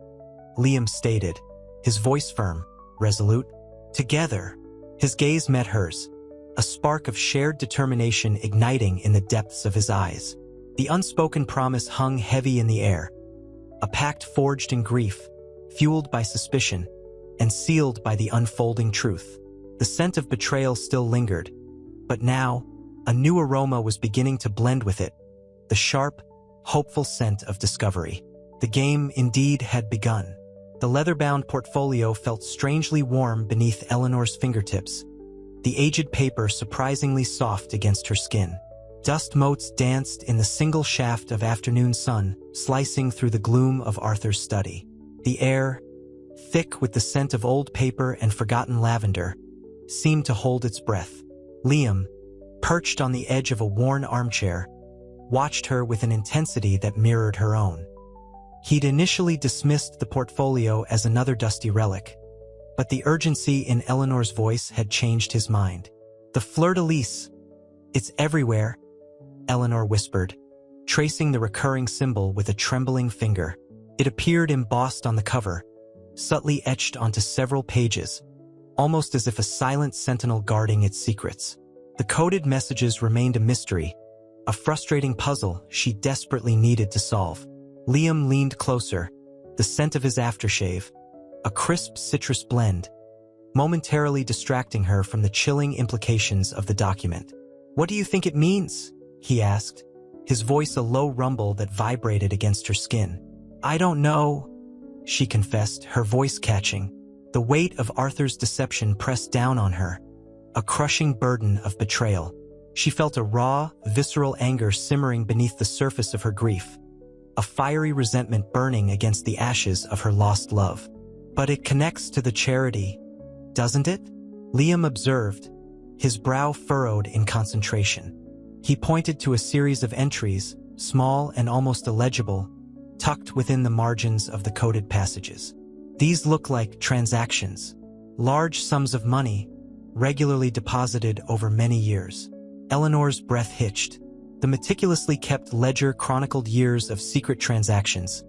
Liam stated, his voice firm, resolute. Together, his gaze met hers, a spark of shared determination igniting in the depths of his eyes. The unspoken promise hung heavy in the air, a pact forged in grief, fueled by suspicion, and sealed by the unfolding truth. The scent of betrayal still lingered, but now, a new aroma was beginning to blend with it, the sharp, hopeful scent of discovery. The game indeed had begun. The leather-bound portfolio felt strangely warm beneath Eleanor's fingertips, the aged paper surprisingly soft against her skin. Dust motes danced in the single shaft of afternoon sun, slicing through the gloom of Arthur's study. The air, thick with the scent of old paper and forgotten lavender, seemed to hold its breath. Liam, perched on the edge of a worn armchair, watched her with an intensity that mirrored her own. He'd initially dismissed the portfolio as another dusty relic, but the urgency in Eleanor's voice had changed his mind. "The fleur-de-lis, it's everywhere," Eleanor whispered, tracing the recurring symbol with a trembling finger. It appeared embossed on the cover, subtly etched onto several pages, almost as if a silent sentinel guarding its secrets. The coded messages remained a mystery, a frustrating puzzle she desperately needed to solve. Liam leaned closer, the scent of his aftershave, a crisp citrus blend, momentarily distracting her from the chilling implications of the document. "What do you think it means?" he asked, his voice a low rumble that vibrated against her skin. "I don't know," she confessed, her voice catching. The weight of Arthur's deception pressed down on her, a crushing burden of betrayal. She felt a raw, visceral anger simmering beneath the surface of her grief, a fiery resentment burning against the ashes of her lost love. "But it connects to the charity, doesn't it?" Liam observed, his brow furrowed in concentration. He pointed to a series of entries, small and almost illegible, tucked within the margins of the coded passages. These look like transactions, large sums of money, regularly deposited over many years. Eleanor's breath hitched. The meticulously kept ledger chronicled years of secret transactions,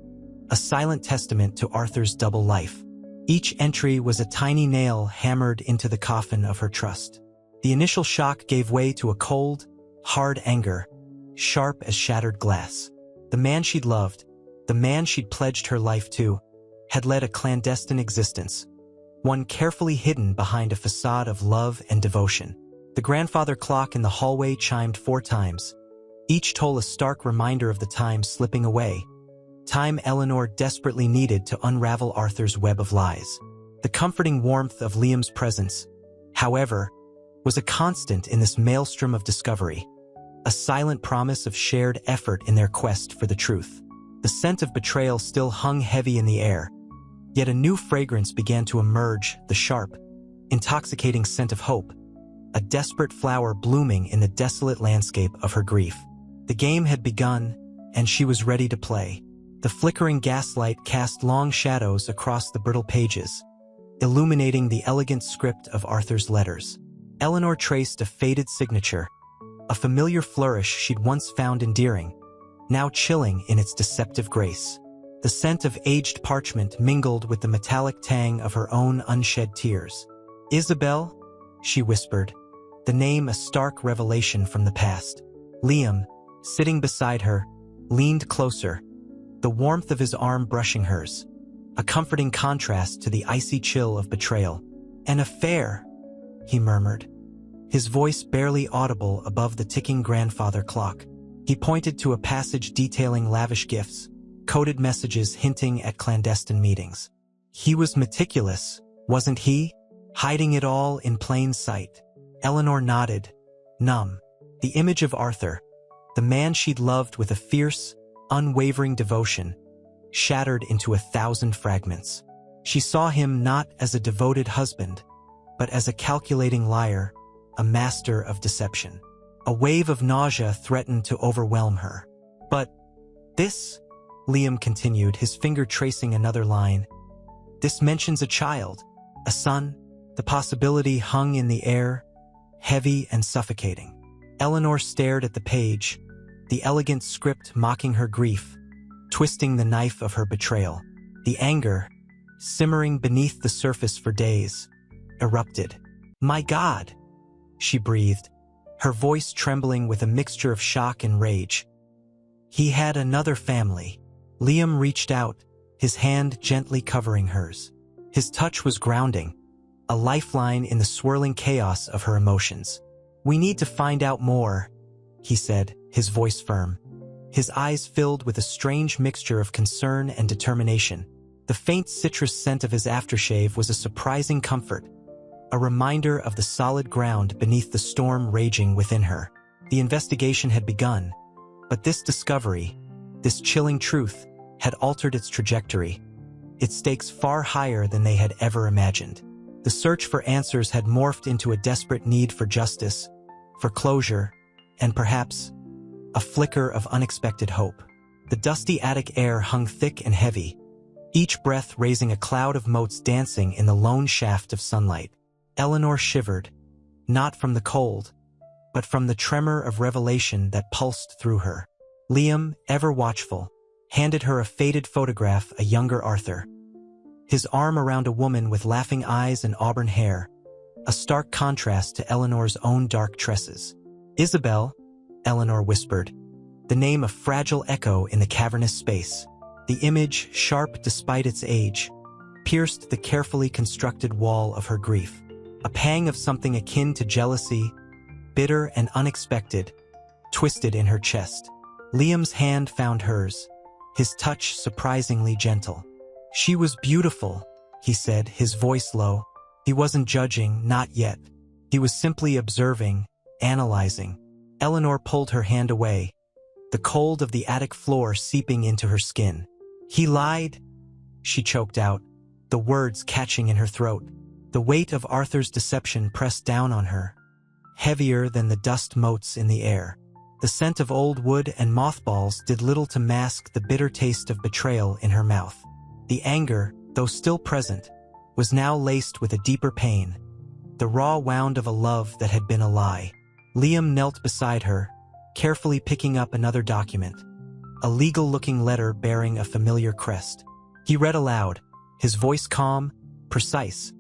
a silent testament to Arthur's double life. Each entry was a tiny nail hammered into the coffin of her trust. The initial shock gave way to a cold, hard anger, sharp as shattered glass. The man she'd loved, the man she'd pledged her life to, had led a clandestine existence, one carefully hidden behind a facade of love and devotion. The grandfather clock in the hallway chimed 4 times. Each told a stark reminder of the time slipping away, time Eleanor desperately needed to unravel Arthur's web of lies. The comforting warmth of Liam's presence, however, was a constant in this maelstrom of discovery, a silent promise of shared effort in their quest for the truth. The scent of betrayal still hung heavy in the air, yet a new fragrance began to emerge, the sharp, intoxicating scent of hope, a desperate flower blooming in the desolate landscape of her grief. The game had begun, and she was ready to play. The flickering gaslight cast long shadows across the brittle pages, illuminating the elegant script of Arthur's letters. Eleanor traced a faded signature, a familiar flourish she'd once found endearing, now chilling in its deceptive grace. The scent of aged parchment mingled with the metallic tang of her own unshed tears. "Isabel?" she whispered, the name a stark revelation from the past. Liam, sitting beside her, leaned closer, the warmth of his arm brushing hers, a comforting contrast to the icy chill of betrayal. "An affair," he murmured, his voice barely audible above the ticking grandfather clock. He pointed to a passage detailing lavish gifts, coded messages hinting at clandestine meetings. He was meticulous, wasn't he? Hiding it all in plain sight. Eleanor nodded, numb. The image of Arthur, the man she'd loved with a fierce, unwavering devotion, shattered into 1,000 fragments. She saw him not as a devoted husband, but as a calculating liar, a master of deception. A wave of nausea threatened to overwhelm her. "But this," Liam continued, his finger tracing another line, "this mentions a child, a son." The possibility hung in the air, heavy and suffocating. Eleanor stared at the page, the elegant script mocking her grief, twisting the knife of her betrayal. The anger, simmering beneath the surface for days, erupted. "My God," she breathed, her voice trembling with a mixture of shock and rage. "He had another family." Liam reached out, his hand gently covering hers. His touch was grounding, a lifeline in the swirling chaos of her emotions. "We need to find out more," he said, his voice firm. His eyes filled with a strange mixture of concern and determination. The faint citrus scent of his aftershave was a surprising comfort, a reminder of the solid ground beneath the storm raging within her. The investigation had begun, but this discovery, this chilling truth, had altered its trajectory, its stakes far higher than they had ever imagined. The search for answers had morphed into a desperate need for justice, for closure, and perhaps a flicker of unexpected hope. The dusty attic air hung thick and heavy, each breath raising a cloud of motes dancing in the lone shaft of sunlight. Eleanor shivered, not from the cold, but from the tremor of revelation that pulsed through her. Liam, ever watchful, handed her a faded photograph, a younger Arthur, his arm around a woman with laughing eyes and auburn hair, a stark contrast to Eleanor's own dark tresses. "Isabel," Eleanor whispered, the name a fragile echo in the cavernous space. The image, sharp despite its age, pierced the carefully constructed wall of her grief. A pang of something akin to jealousy, bitter and unexpected, twisted in her chest. Liam's hand found hers, his touch surprisingly gentle. "She was beautiful," he said, his voice low. He wasn't judging, not yet. He was simply observing, analyzing. Eleanor pulled her hand away, the cold of the attic floor seeping into her skin. "He lied," she choked out, the words catching in her throat. The weight of Arthur's deception pressed down on her, heavier than the dust motes in the air. The scent of old wood and mothballs did little to mask the bitter taste of betrayal in her mouth. The anger, though still present, was now laced with a deeper pain, the raw wound of a love that had been a lie. Liam knelt beside her, carefully picking up another document, a legal-looking letter bearing a familiar crest. He read aloud, his voice calm, precise,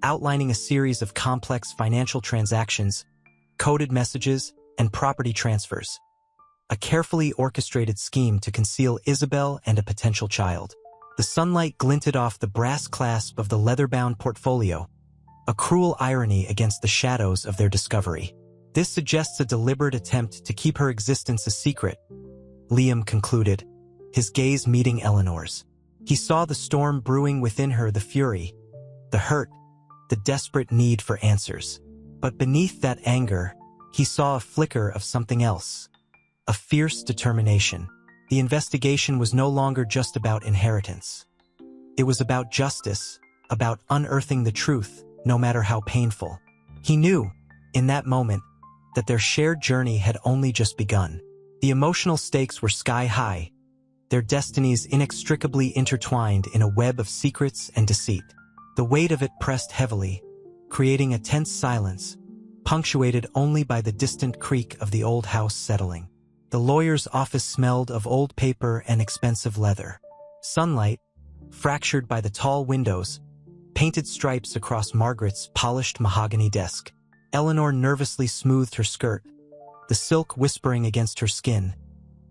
outlining a series of complex financial transactions, coded messages, and property transfers. A carefully orchestrated scheme to conceal Isabel and a potential child. The sunlight glinted off the brass clasp of the leather-bound portfolio, a cruel irony against the shadows of their discovery. "This suggests a deliberate attempt to keep her existence a secret," Liam concluded, his gaze meeting Eleanor's. He saw the storm brewing within her, the fury, the hurt, the desperate need for answers. But beneath that anger, he saw a flicker of something else, a fierce determination. The investigation was no longer just about inheritance. It was about justice, about unearthing the truth, no matter how painful. He knew, in that moment, that their shared journey had only just begun. The emotional stakes were sky-high, their destinies inextricably intertwined in a web of secrets and deceit. The weight of it pressed heavily, creating a tense silence, punctuated only by the distant creak of the old house settling. The lawyer's office smelled of old paper and expensive leather. Sunlight, fractured by the tall windows, painted stripes across Margaret's polished mahogany desk. Eleanor nervously smoothed her skirt, the silk whispering against her skin,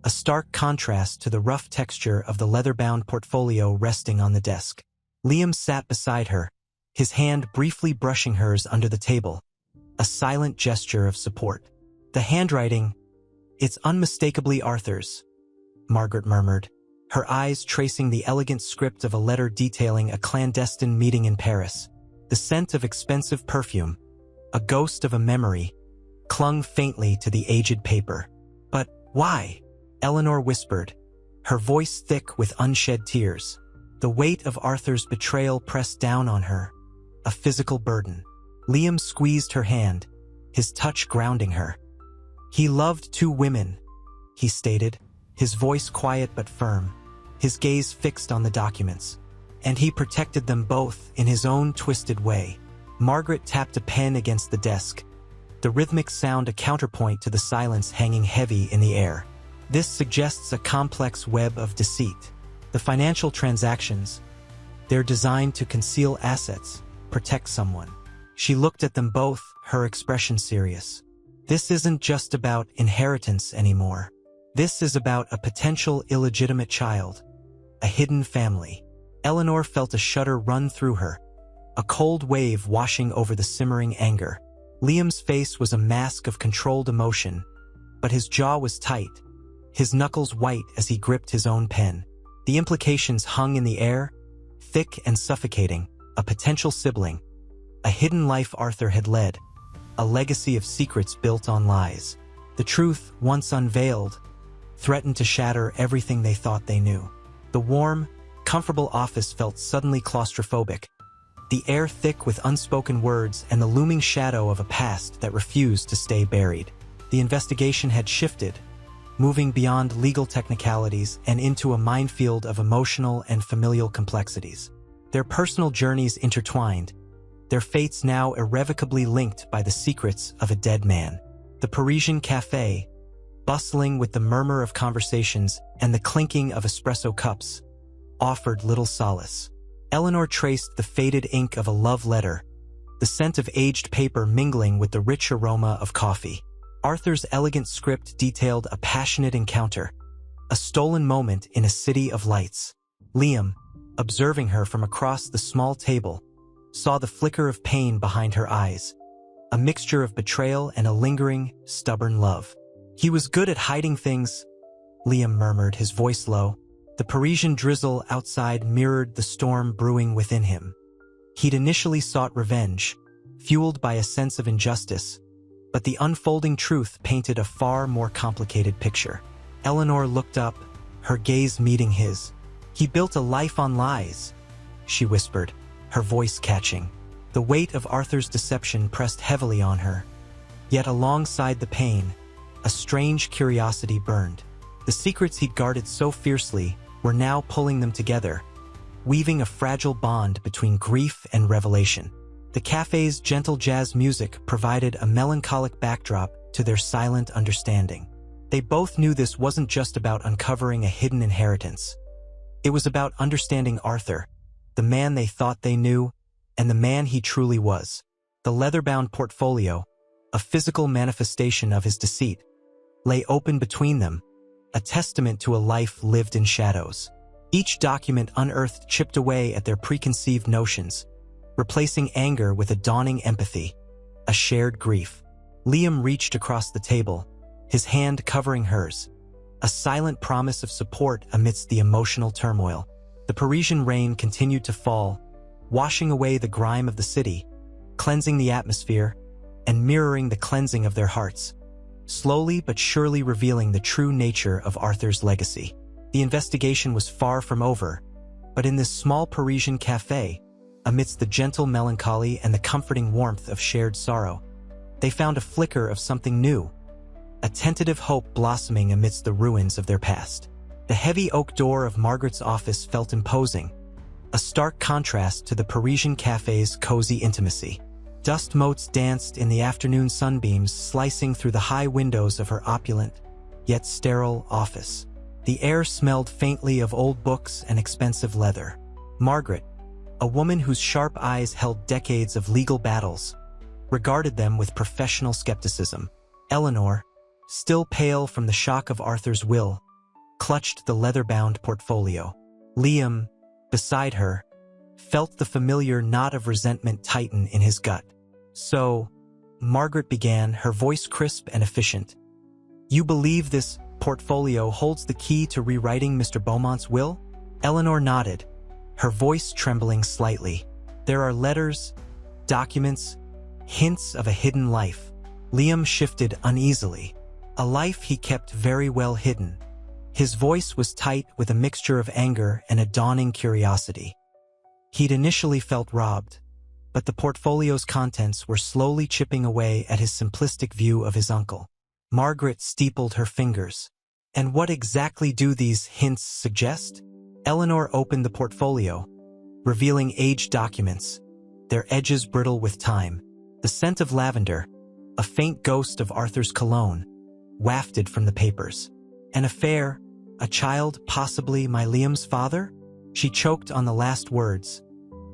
a stark contrast to the rough texture of the leather-bound portfolio resting on the desk. Liam sat beside her, his hand briefly brushing hers under the table, a silent gesture of support. "The handwriting, it's unmistakably Arthur's," Margaret murmured, her eyes tracing the elegant script of a letter detailing a clandestine meeting in Paris. The scent of expensive perfume, a ghost of a memory, clung faintly to the aged paper. "But why?" Eleanor whispered, her voice thick with unshed tears. The weight of Arthur's betrayal pressed down on her, a physical burden. Liam squeezed her hand, his touch grounding her. "He loved two women," he stated, his voice quiet but firm, his gaze fixed on the documents. "And he protected them both in his own twisted way." Margaret tapped a pen against the desk, the rhythmic sound a counterpoint to the silence hanging heavy in the air. "This suggests a complex web of deceit. The financial transactions, they're designed to conceal assets, protect someone." She looked at them both, her expression serious. "This isn't just about inheritance anymore. This is about a potential illegitimate child, a hidden family." Eleanor felt a shudder run through her, a cold wave washing over the simmering anger. Liam's face was a mask of controlled emotion, but his jaw was tight, his knuckles white as he gripped his own pen. The implications hung in the air, thick and suffocating. A potential sibling, a hidden life Arthur had led, a legacy of secrets built on lies. The truth, once unveiled, threatened to shatter everything they thought they knew. The warm, comfortable office felt suddenly claustrophobic, the air thick with unspoken words and the looming shadow of a past that refused to stay buried. The investigation had shifted, moving beyond legal technicalities and into a minefield of emotional and familial complexities. Their personal journeys intertwined, their fates now irrevocably linked by the secrets of a dead man. The Parisian cafe, bustling with the murmur of conversations and the clinking of espresso cups, offered little solace. Eleanor traced the faded ink of a love letter, the scent of aged paper mingling with the rich aroma of coffee. Arthur's elegant script detailed a passionate encounter, a stolen moment in a city of lights. Liam, observing her from across the small table, saw the flicker of pain behind her eyes, a mixture of betrayal and a lingering, stubborn love. "He was good at hiding things," Liam murmured, his voice low. The Parisian drizzle outside mirrored the storm brewing within him. He'd initially sought revenge, fueled by a sense of injustice, but the unfolding truth painted a far more complicated picture. Eleanor looked up, her gaze meeting his. "He built a life on lies," she whispered, her voice catching. The weight of Arthur's deception pressed heavily on her. Yet alongside the pain, a strange curiosity burned. The secrets he'd guarded so fiercely were now pulling them together, weaving a fragile bond between grief and revelation. The cafe's gentle jazz music provided a melancholic backdrop to their silent understanding. They both knew this wasn't just about uncovering a hidden inheritance. It was about understanding Arthur, the man they thought they knew, and the man he truly was. The leather-bound portfolio, a physical manifestation of his deceit, lay open between them, a testament to a life lived in shadows. Each document unearthed chipped away at their preconceived notions, replacing anger with a dawning empathy, a shared grief. Liam reached across the table, his hand covering hers, a silent promise of support amidst the emotional turmoil. The Parisian rain continued to fall, washing away the grime of the city, cleansing the atmosphere, and mirroring the cleansing of their hearts, slowly but surely revealing the true nature of Arthur's legacy. The investigation was far from over, but in this small Parisian cafe, amidst the gentle melancholy and the comforting warmth of shared sorrow, they found a flicker of something new, a tentative hope blossoming amidst the ruins of their past. The heavy oak door of Margaret's office felt imposing, a stark contrast to the Parisian cafe's cozy intimacy. Dust motes danced in the afternoon sunbeams, slicing through the high windows of her opulent, yet sterile office. The air smelled faintly of old books and expensive leather. Margaret, a woman whose sharp eyes held decades of legal battles, regarded them with professional skepticism. Eleanor, still pale from the shock of Arthur's will, clutched the leather-bound portfolio. Liam, beside her, felt the familiar knot of resentment tighten in his gut. "So," Margaret began, her voice crisp and efficient, "you believe this portfolio holds the key to rewriting Mr. Beaumont's will?" Eleanor nodded, her voice trembling slightly. "There are letters, documents, hints of a hidden life." Liam shifted uneasily. A life he kept very well hidden. His voice was tight with a mixture of anger and a dawning curiosity. He'd initially felt robbed, but the portfolio's contents were slowly chipping away at his simplistic view of his uncle. Margaret steepled her fingers. "And what exactly do these hints suggest?" Eleanor opened the portfolio, revealing aged documents, their edges brittle with time. The scent of lavender, a faint ghost of Arthur's cologne, wafted from the papers. "An affair, a child, possibly my Liam's father?" She choked on the last words,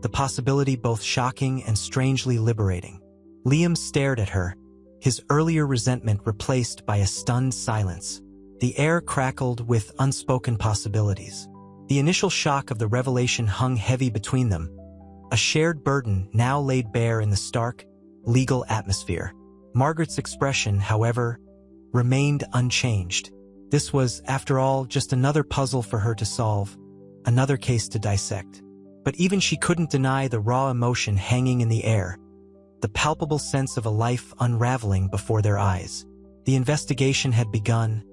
the possibility both shocking and strangely liberating. Liam stared at her, his earlier resentment replaced by a stunned silence. The air crackled with unspoken possibilities. The initial shock of the revelation hung heavy between them, a shared burden now laid bare in the stark, legal atmosphere. Margaret's expression, however, remained unchanged. This was, after all, just another puzzle for her to solve, another case to dissect. But even she couldn't deny the raw emotion hanging in the air, the palpable sense of a life unraveling before their eyes. The investigation had begun,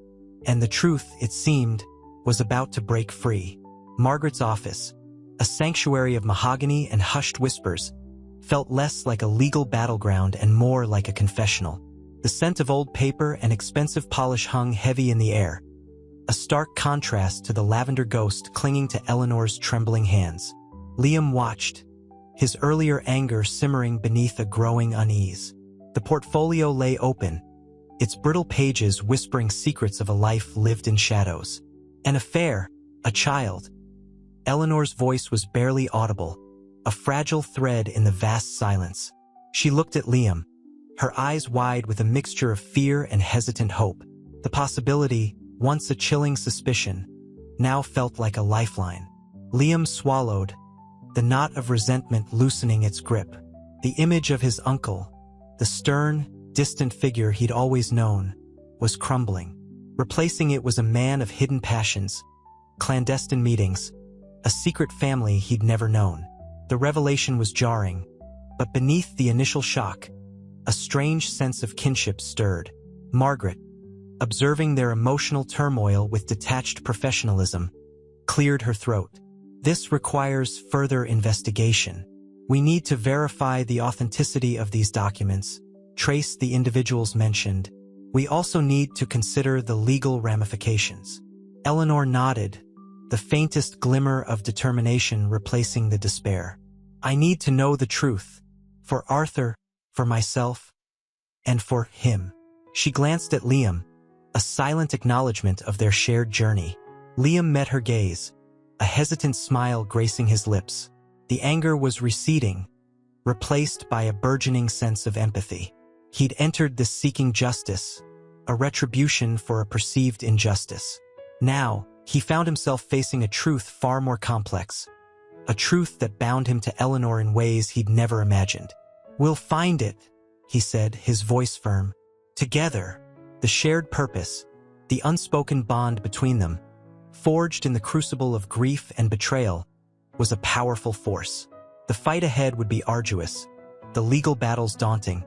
and the truth, it seemed, was about to break free. Margaret's office, a sanctuary of mahogany and hushed whispers, felt less like a legal battleground and more like a confessional. The scent of old paper and expensive polish hung heavy in the air, a stark contrast to the lavender ghost clinging to Eleanor's trembling hands. Liam watched, his earlier anger simmering beneath a growing unease. The portfolio lay open, its brittle pages whispering secrets of a life lived in shadows. An affair, a child. Eleanor's voice was barely audible, a fragile thread in the vast silence. She looked at Liam, her eyes wide with a mixture of fear and hesitant hope. The possibility, once a chilling suspicion, now felt like a lifeline. Liam swallowed, the knot of resentment loosening its grip. The image of his uncle, the stern, distant figure he'd always known, was crumbling. Replacing it was a man of hidden passions, clandestine meetings, a secret family he'd never known. The revelation was jarring, but beneath the initial shock, a strange sense of kinship stirred. Margaret, observing their emotional turmoil with detached professionalism, cleared her throat. This requires further investigation. We need to verify the authenticity of these documents, trace the individuals mentioned. We also need to consider the legal ramifications. Eleanor nodded, the faintest glimmer of determination replacing the despair. I need to know the truth. For Arthur, for myself, and for him. She glanced at Liam, a silent acknowledgement of their shared journey. Liam met her gaze, a hesitant smile gracing his lips. The anger was receding, replaced by a burgeoning sense of empathy. He'd entered this seeking justice, a retribution for a perceived injustice. Now, he found himself facing a truth far more complex, a truth that bound him to Eleanor in ways he'd never imagined. We'll find it, he said, his voice firm. Together, the shared purpose, the unspoken bond between them, forged in the crucible of grief and betrayal, was a powerful force. The fight ahead would be arduous, the legal battles daunting,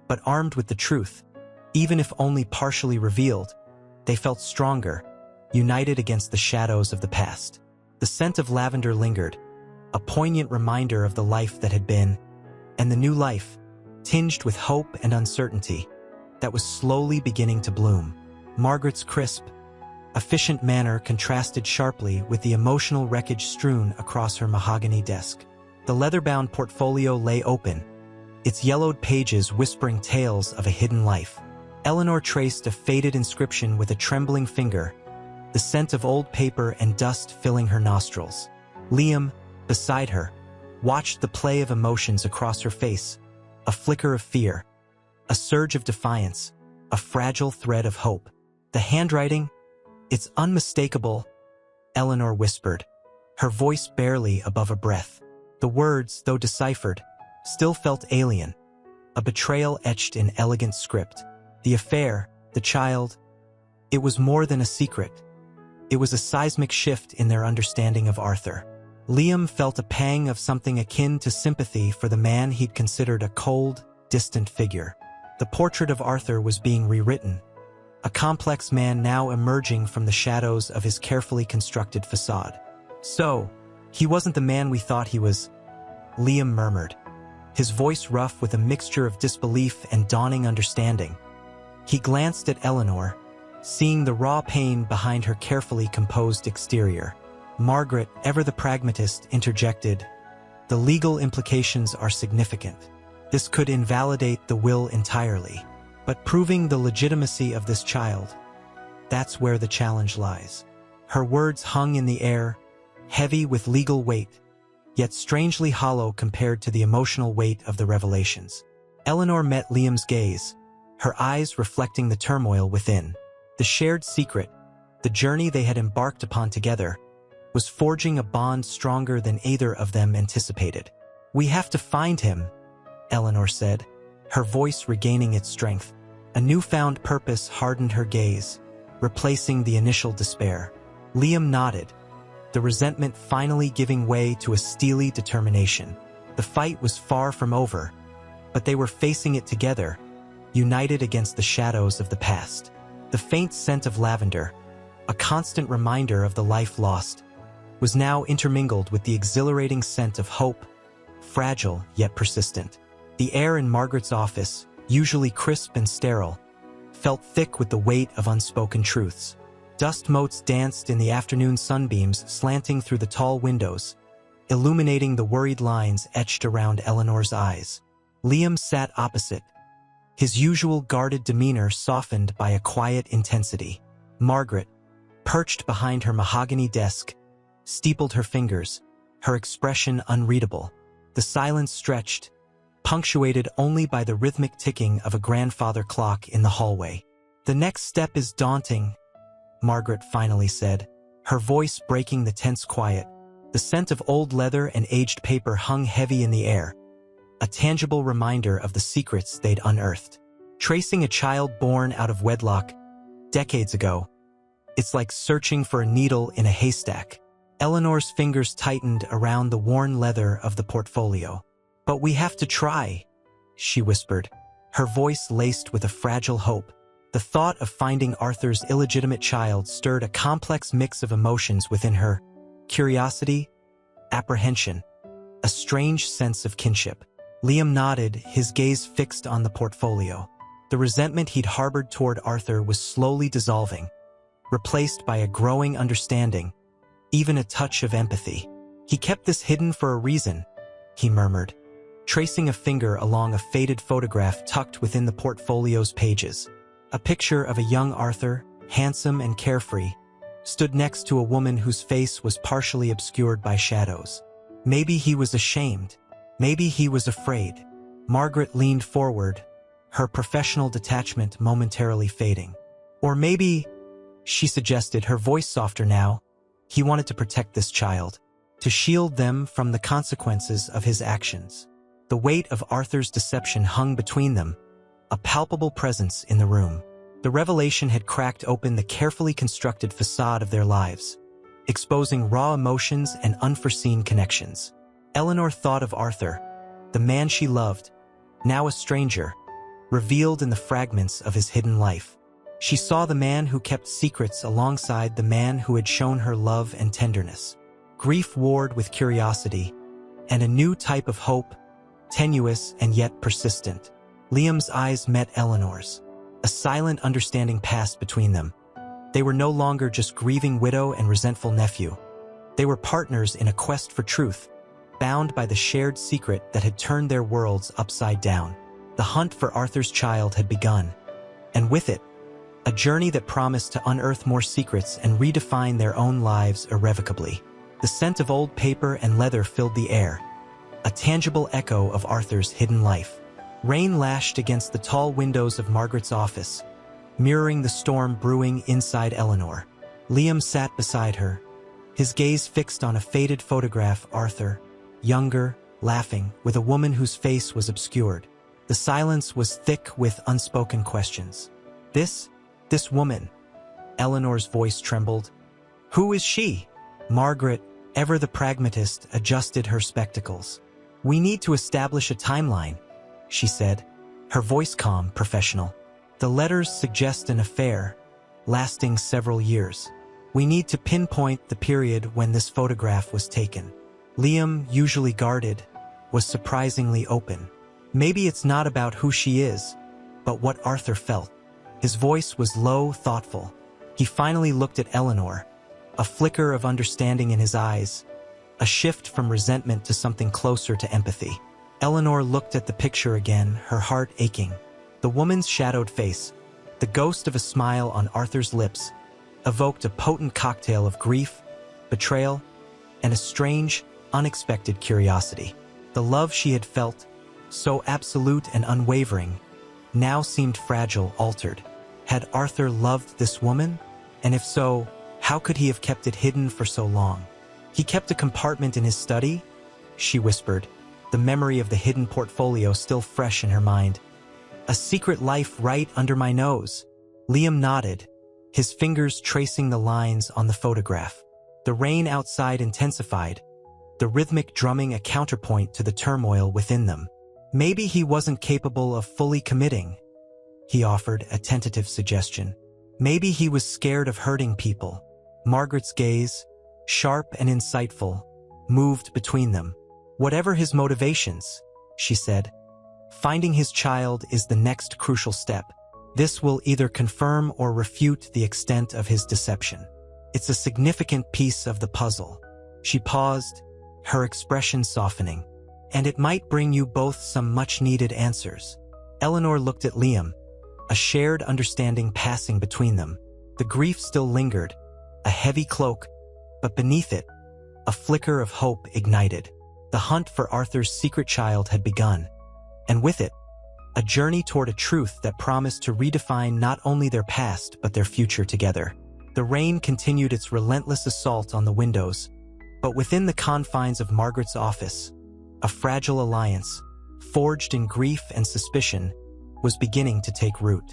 but armed with the truth, even if only partially revealed, they felt stronger, united against the shadows of the past. The scent of lavender lingered, a poignant reminder of the life that had been, and the new life, tinged with hope and uncertainty, that was slowly beginning to bloom. Margaret's crisp, efficient manner contrasted sharply with the emotional wreckage strewn across her mahogany desk. The leather-bound portfolio lay open, its yellowed pages whispering tales of a hidden life. Eleanor traced a faded inscription with a trembling finger, the scent of old paper and dust filling her nostrils. Liam, beside her, watched the play of emotions across her face, a flicker of fear, a surge of defiance, a fragile thread of hope. The handwriting, it's unmistakable, Eleanor whispered, her voice barely above a breath. The words, though deciphered, still felt alien, a betrayal etched in elegant script. The affair, the child, it was more than a secret. It was a seismic shift in their understanding of Arthur. Liam felt a pang of something akin to sympathy for the man he'd considered a cold, distant figure. The portrait of Arthur was being rewritten, a complex man now emerging from the shadows of his carefully constructed facade. So, he wasn't the man we thought he was, Liam murmured, his voice rough with a mixture of disbelief and dawning understanding. He glanced at Eleanor, seeing the raw pain behind her carefully composed exterior. Margaret, ever the pragmatist, interjected, "The legal implications are significant. This could invalidate the will entirely. But proving the legitimacy of this child, that's where the challenge lies." Her words hung in the air, heavy with legal weight, yet strangely hollow compared to the emotional weight of the revelations. Eleanor met Liam's gaze, her eyes reflecting the turmoil within. The shared secret, the journey they had embarked upon together, was forging a bond stronger than either of them anticipated. "We have to find him," Eleanor said, her voice regaining its strength. A newfound purpose hardened her gaze, replacing the initial despair. Liam nodded, the resentment finally giving way to a steely determination. The fight was far from over, but they were facing it together, united against the shadows of the past. The faint scent of lavender, a constant reminder of the life lost, was now intermingled with the exhilarating scent of hope, fragile yet persistent. The air in Margaret's office, usually crisp and sterile, felt thick with the weight of unspoken truths. Dust motes danced in the afternoon sunbeams slanting through the tall windows, illuminating the worried lines etched around Eleanor's eyes. Liam sat opposite, his usual guarded demeanor softened by a quiet intensity. Margaret, perched behind her mahogany desk, steepled her fingers, her expression unreadable. The silence stretched, punctuated only by the rhythmic ticking of a grandfather clock in the hallway. "The next step is daunting," Margaret finally said, her voice breaking the tense quiet. The scent of old leather and aged paper hung heavy in the air, a tangible reminder of the secrets they'd unearthed. Tracing a child born out of wedlock decades ago, it's like searching for a needle in a haystack. Eleanor's fingers tightened around the worn leather of the portfolio. "But we have to try," she whispered, her voice laced with a fragile hope. The thought of finding Arthur's illegitimate child stirred a complex mix of emotions within her: curiosity, apprehension, a strange sense of kinship. Liam nodded, his gaze fixed on the portfolio. The resentment he'd harbored toward Arthur was slowly dissolving, replaced by a growing understanding, even a touch of empathy. "He kept this hidden for a reason," he murmured, tracing a finger along a faded photograph tucked within the portfolio's pages. A picture of a young Arthur, handsome and carefree, stood next to a woman whose face was partially obscured by shadows. Maybe he was ashamed. Maybe he was afraid. Margaret leaned forward, her professional detachment momentarily fading. "Or maybe," she suggested, her voice softer now, "he wanted to protect this child, to shield them from the consequences of his actions." The weight of Arthur's deception hung between them, a palpable presence in the room. The revelation had cracked open the carefully constructed facade of their lives, exposing raw emotions and unforeseen connections. Eleanor thought of Arthur, the man she loved, now a stranger, revealed in the fragments of his hidden life. She saw the man who kept secrets alongside the man who had shown her love and tenderness. Grief warred with curiosity, and a new type of hope, tenuous and yet persistent. Liam's eyes met Eleanor's. A silent understanding passed between them. They were no longer just grieving widow and resentful nephew. They were partners in a quest for truth, bound by the shared secret that had turned their worlds upside down. The hunt for Arthur's child had begun, and with it, a journey that promised to unearth more secrets and redefine their own lives irrevocably. The scent of old paper and leather filled the air, a tangible echo of Arthur's hidden life. Rain lashed against the tall windows of Margaret's office, mirroring the storm brewing inside Eleanor. Liam sat beside her, his gaze fixed on a faded photograph. Arthur, younger, laughing, with a woman whose face was obscured. The silence was thick with unspoken questions. This woman," Eleanor's voice trembled. "Who is she?" Margaret, ever the pragmatist, adjusted her spectacles. "We need to establish a timeline," she said, her voice calm, professional. "The letters suggest an affair, lasting several years. We need to pinpoint the period when this photograph was taken." Liam, usually guarded, was surprisingly open. "Maybe it's not about who she is, but what Arthur felt." His voice was low, thoughtful. He finally looked at Eleanor, a flicker of understanding in his eyes, a shift from resentment to something closer to empathy. Eleanor looked at the picture again, her heart aching. The woman's shadowed face, the ghost of a smile on Arthur's lips, evoked a potent cocktail of grief, betrayal, and a strange, unexpected curiosity. The love she had felt, so absolute and unwavering, now seemed fragile, altered. Had Arthur loved this woman? And if so, how could he have kept it hidden for so long? "He kept a compartment in his study," she whispered, the memory of the hidden portfolio still fresh in her mind. "A secret life right under my nose." Liam nodded, his fingers tracing the lines on the photograph. The rain outside intensified, the rhythmic drumming a counterpoint to the turmoil within them. "Maybe he wasn't capable of fully committing," he offered, a tentative suggestion. "Maybe he was scared of hurting people." Margaret's gaze, sharp and insightful, moved between them. "Whatever his motivations," she said, "finding his child is the next crucial step. This will either confirm or refute the extent of his deception. It's a significant piece of the puzzle." She paused, her expression softening. "And it might bring you both some much-needed answers." Eleanor looked at Liam, a shared understanding passing between them. The grief still lingered, a heavy cloak, but beneath it, a flicker of hope ignited. The hunt for Arthur's secret child had begun, and with it, a journey toward a truth that promised to redefine not only their past but their future together. The rain continued its relentless assault on the windows, but within the confines of Margaret's office, a fragile alliance, forged in grief and suspicion, was beginning to take root.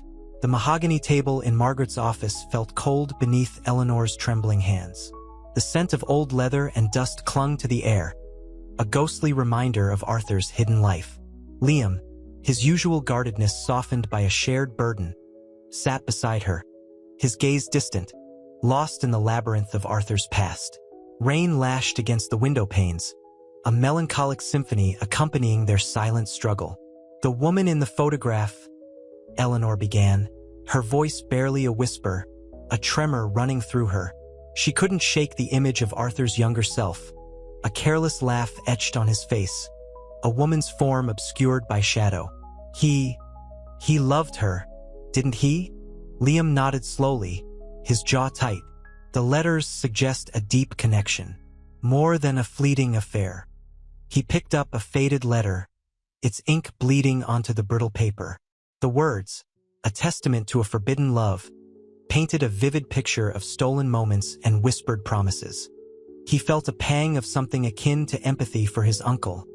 The mahogany table in Margaret's office felt cold beneath Eleanor's trembling hands. The scent of old leather and dust clung to the air, a ghostly reminder of Arthur's hidden life. Liam, his usual guardedness softened by a shared burden, sat beside her, his gaze distant, lost in the labyrinth of Arthur's past. Rain lashed against the window panes, a melancholic symphony accompanying their silent struggle. "The woman in the photograph," Eleanor began, her voice barely a whisper, a tremor running through her. She couldn't shake the image of Arthur's younger self, a careless laugh etched on his face, a woman's form obscured by shadow. He loved her, didn't he? Liam nodded slowly, his jaw tight. The letters suggest a deep connection, more than a fleeting affair. He picked up a faded letter, its ink bleeding onto the brittle paper. The words, a testament to a forbidden love, painted a vivid picture of stolen moments and whispered promises. He felt a pang of something akin to empathy for his uncle,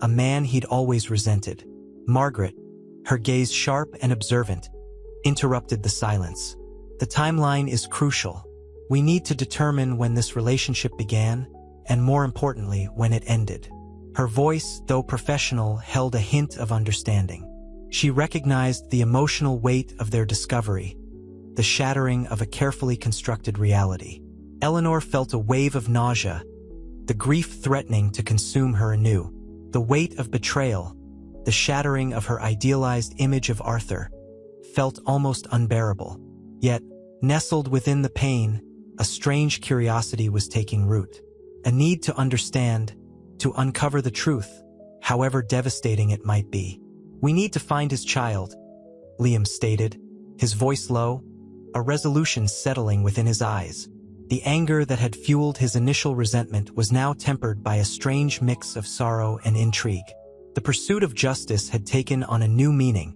a man he'd always resented. Margaret, her gaze sharp and observant, interrupted the silence. "The timeline is crucial. We need to determine when this relationship began, and more importantly, when it ended." Her voice, though professional, held a hint of understanding. She recognized the emotional weight of their discovery, the shattering of a carefully constructed reality. Eleanor felt a wave of nausea, the grief threatening to consume her anew. The weight of betrayal, the shattering of her idealized image of Arthur, felt almost unbearable. Yet, nestled within the pain, a strange curiosity was taking root. A need to understand, to uncover the truth, however devastating it might be. "We need to find his child," Liam stated, his voice low, a resolution settling within his eyes. The anger that had fueled his initial resentment was now tempered by a strange mix of sorrow and intrigue. The pursuit of justice had taken on a new meaning,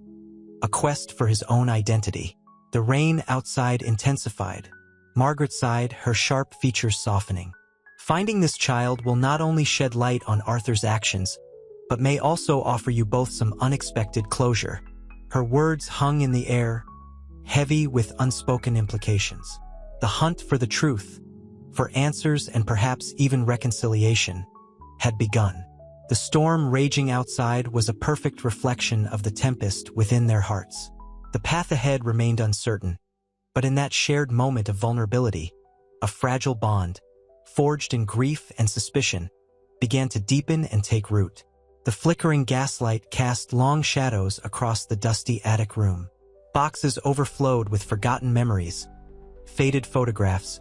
a quest for his own identity. The rain outside intensified. Margaret sighed, her sharp features softening. "Finding this child will not only shed light on Arthur's actions, but may also offer you both some unexpected closure." Her words hung in the air, heavy with unspoken implications. The hunt for the truth, for answers and perhaps even reconciliation, had begun. The storm raging outside was a perfect reflection of the tempest within their hearts. The path ahead remained uncertain, but in that shared moment of vulnerability, a fragile bond, forged in grief and suspicion, began to deepen and take root. The flickering gaslight cast long shadows across the dusty attic room. Boxes overflowed with forgotten memories, faded photographs,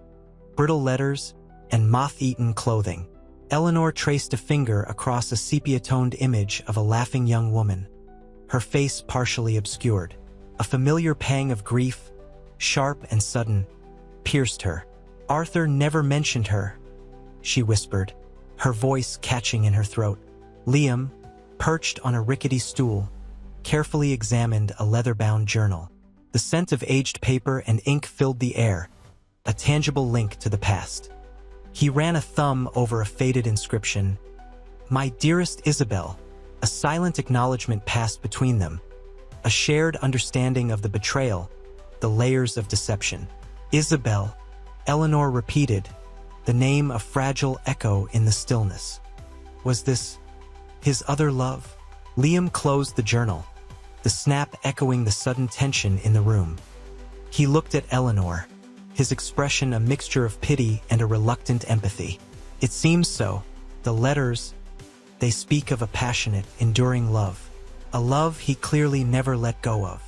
brittle letters, and moth-eaten clothing. Eleanor traced a finger across a sepia-toned image of a laughing young woman, her face partially obscured. A familiar pang of grief, sharp and sudden, pierced her. "Arthur never mentioned her," she whispered, her voice catching in her throat. Liam, perched on a rickety stool, carefully examined a leather-bound journal. The scent of aged paper and ink filled the air, a tangible link to the past. He ran a thumb over a faded inscription. "My dearest Isabel," a silent acknowledgement passed between them, a shared understanding of the betrayal, the layers of deception. "Isabel," Eleanor repeated, the name a fragile echo in the stillness. Was this his other love? Liam closed the journal, the snap echoing the sudden tension in the room. He looked at Eleanor, his expression a mixture of pity and a reluctant empathy. "It seems so. The letters, they speak of a passionate, enduring love. A love he clearly never let go of."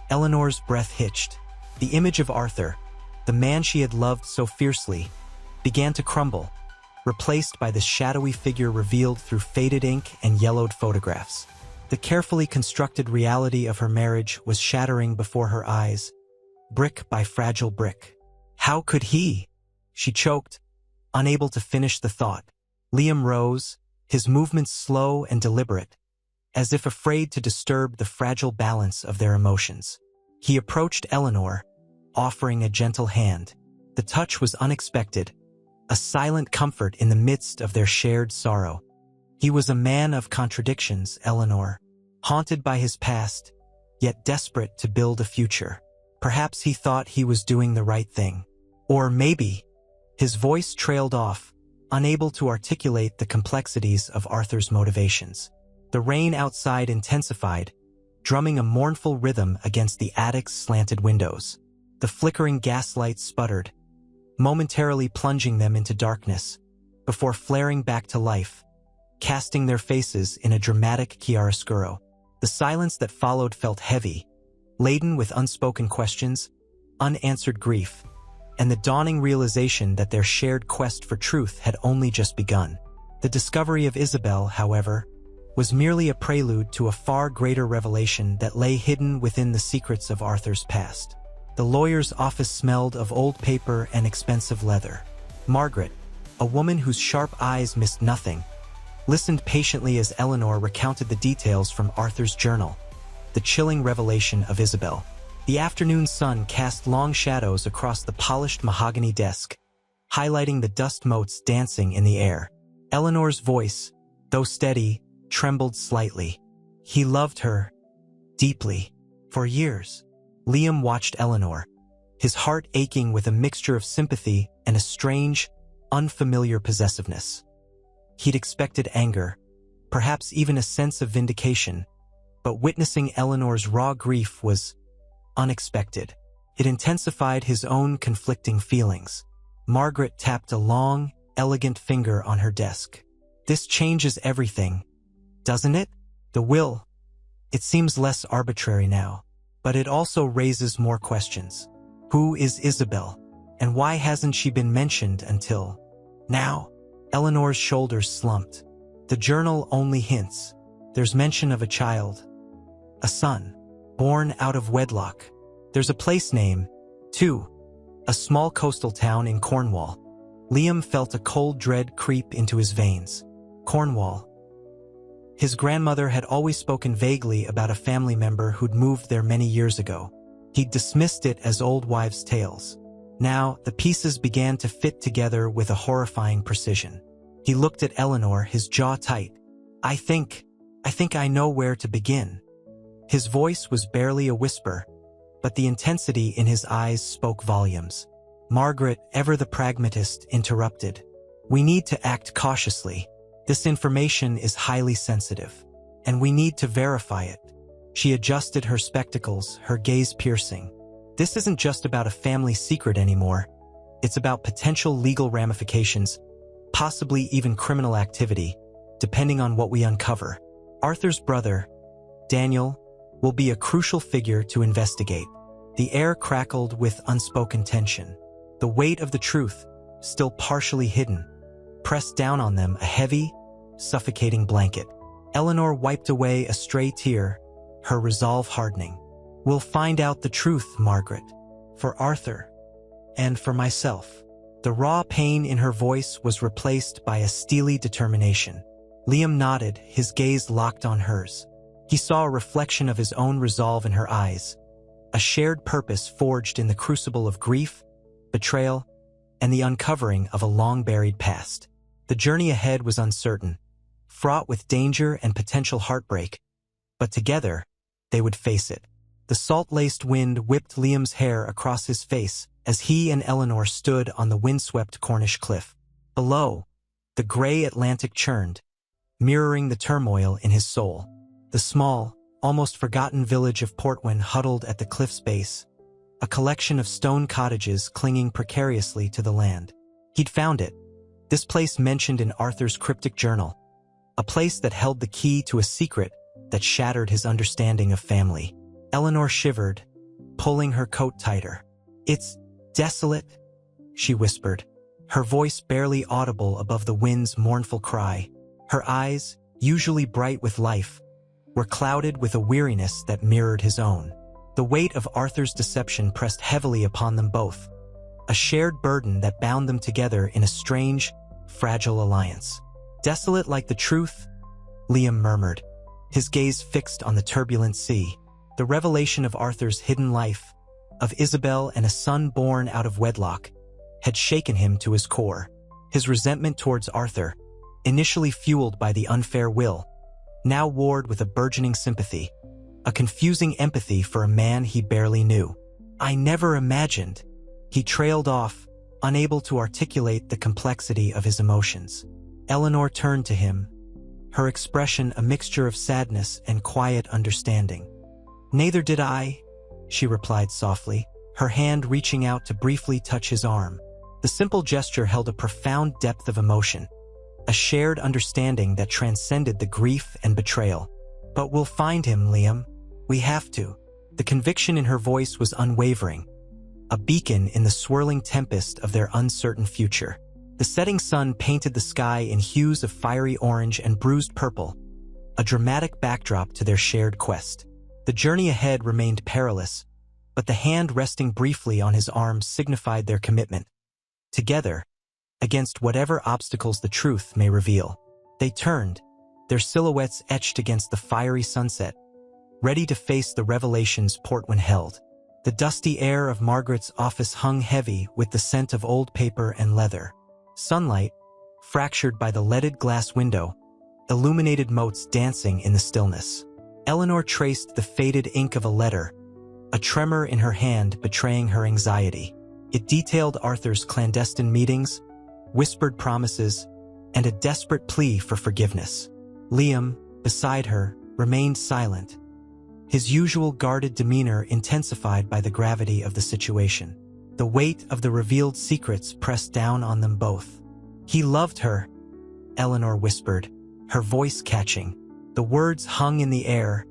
Eleanor's breath hitched. The image of Arthur, the man she had loved so fiercely, began to crumble, replaced by the shadowy figure revealed through faded ink and yellowed photographs. The carefully constructed reality of her marriage was shattering before her eyes, brick by fragile brick. How could he? She choked, unable to finish the thought. Liam rose, his movements slow and deliberate, as if afraid to disturb the fragile balance of their emotions. He approached Eleanor, offering a gentle hand. The touch was unexpected, a silent comfort in the midst of their shared sorrow. He was a man of contradictions, Eleanor, haunted by his past, yet desperate to build a future. Perhaps he thought he was doing the right thing. Or maybe his voice trailed off, unable to articulate the complexities of Arthur's motivations. The rain outside intensified, drumming a mournful rhythm against the attic's slanted windows. The flickering gaslight sputtered, momentarily plunging them into darkness, before flaring back to life, casting their faces in a dramatic chiaroscuro. The silence that followed felt heavy, laden with unspoken questions, unanswered grief, and the dawning realization that their shared quest for truth had only just begun. The discovery of Isabel, however, was merely a prelude to a far greater revelation that lay hidden within the secrets of Arthur's past. The lawyer's office smelled of old paper and expensive leather. Margaret, a woman whose sharp eyes missed nothing, listened patiently as Eleanor recounted the details from Arthur's journal, the chilling revelation of Isabel. The afternoon sun cast long shadows across the polished mahogany desk, highlighting the dust motes dancing in the air. Eleanor's voice, though steady, trembled slightly. He loved her deeply. For years. Liam watched Eleanor, his heart aching with a mixture of sympathy and a strange, unfamiliar possessiveness. He'd expected anger, perhaps even a sense of vindication, but witnessing Eleanor's raw grief was unexpected. It intensified his own conflicting feelings. Margaret tapped a long, elegant finger on her desk. This changes everything, doesn't it? The will. It seems less arbitrary now, but it also raises more questions. Who is Isabel? And why hasn't she been mentioned until now? Eleanor's shoulders slumped. The journal only hints. There's mention of a child, a son, born out of wedlock. There's a place name, too, a small coastal town in Cornwall. Liam felt a cold dread creep into his veins. Cornwall. His grandmother had always spoken vaguely about a family member who'd moved there many years ago. He'd dismissed it as old wives' tales. Now, the pieces began to fit together with a horrifying precision. He looked at Eleanor, his jaw tight. I think I know where to begin. His voice was barely a whisper, but the intensity in his eyes spoke volumes. Margaret, ever the pragmatist, interrupted. We need to act cautiously. This information is highly sensitive, and we need to verify it. She adjusted her spectacles, her gaze piercing. This isn't just about a family secret anymore. It's about potential legal ramifications, possibly even criminal activity, depending on what we uncover. Arthur's brother, Daniel, will be a crucial figure to investigate. The air crackled with unspoken tension. The weight of the truth, still partially hidden, pressed down on them, a heavy, suffocating blanket. Eleanor wiped away a stray tear, her resolve hardening. We'll find out the truth, Margaret, for Arthur, and for myself. The raw pain in her voice was replaced by a steely determination. Liam nodded, his gaze locked on hers. He saw a reflection of his own resolve in her eyes, a shared purpose forged in the crucible of grief, betrayal, and the uncovering of a long-buried past. The journey ahead was uncertain, fraught with danger and potential heartbreak, but together, they would face it. The salt-laced wind whipped Liam's hair across his face as he and Eleanor stood on the windswept Cornish cliff. Below, the gray Atlantic churned, mirroring the turmoil in his soul. The small, almost forgotten village of Portwyn huddled at the cliff's base, a collection of stone cottages clinging precariously to the land. He'd found it, this place mentioned in Arthur's cryptic journal, a place that held the key to a secret that shattered his understanding of family. Eleanor shivered, pulling her coat tighter. It's desolate, she whispered, her voice barely audible above the wind's mournful cry. Her eyes, usually bright with life, were clouded with a weariness that mirrored his own. The weight of Arthur's deception pressed heavily upon them both, a shared burden that bound them together in a strange, fragile alliance. Desolate like the truth, Liam murmured. his gaze fixed on the turbulent sea. The revelation of Arthur's hidden life, of Isabel and a son born out of wedlock, had shaken him to his core. His resentment towards Arthur, initially fueled by the unfair will, now warred with a burgeoning sympathy, a confusing empathy for a man he barely knew. "I never imagined," he trailed off, unable to articulate the complexity of his emotions. Eleanor turned to him, her expression a mixture of sadness and quiet understanding. "Neither did I," she replied softly, her hand reaching out to briefly touch his arm. The simple gesture held a profound depth of emotion, a shared understanding that transcended the grief and betrayal. "But we'll find him, Liam. We have to." The conviction in her voice was unwavering, a beacon in the swirling tempest of their uncertain future. The setting sun painted the sky in hues of fiery orange and bruised purple, a dramatic backdrop to their shared quest. The journey ahead remained perilous, but the hand resting briefly on his arm signified their commitment. Together, against whatever obstacles the truth may reveal. They turned, their silhouettes etched against the fiery sunset, ready to face the revelations Portwin held. The dusty air of Margaret's office hung heavy with the scent of old paper and leather. Sunlight, fractured by the leaded glass window, illuminated motes dancing in the stillness. Eleanor traced the faded ink of a letter, a tremor in her hand betraying her anxiety. It detailed Arthur's clandestine meetings, whispered promises, and a desperate plea for forgiveness. Liam, beside her, remained silent, his usual guarded demeanor intensified by the gravity of the situation. The weight of the revealed secrets pressed down on them both. "He loved her," Eleanor whispered, her voice catching. The words hung in the air,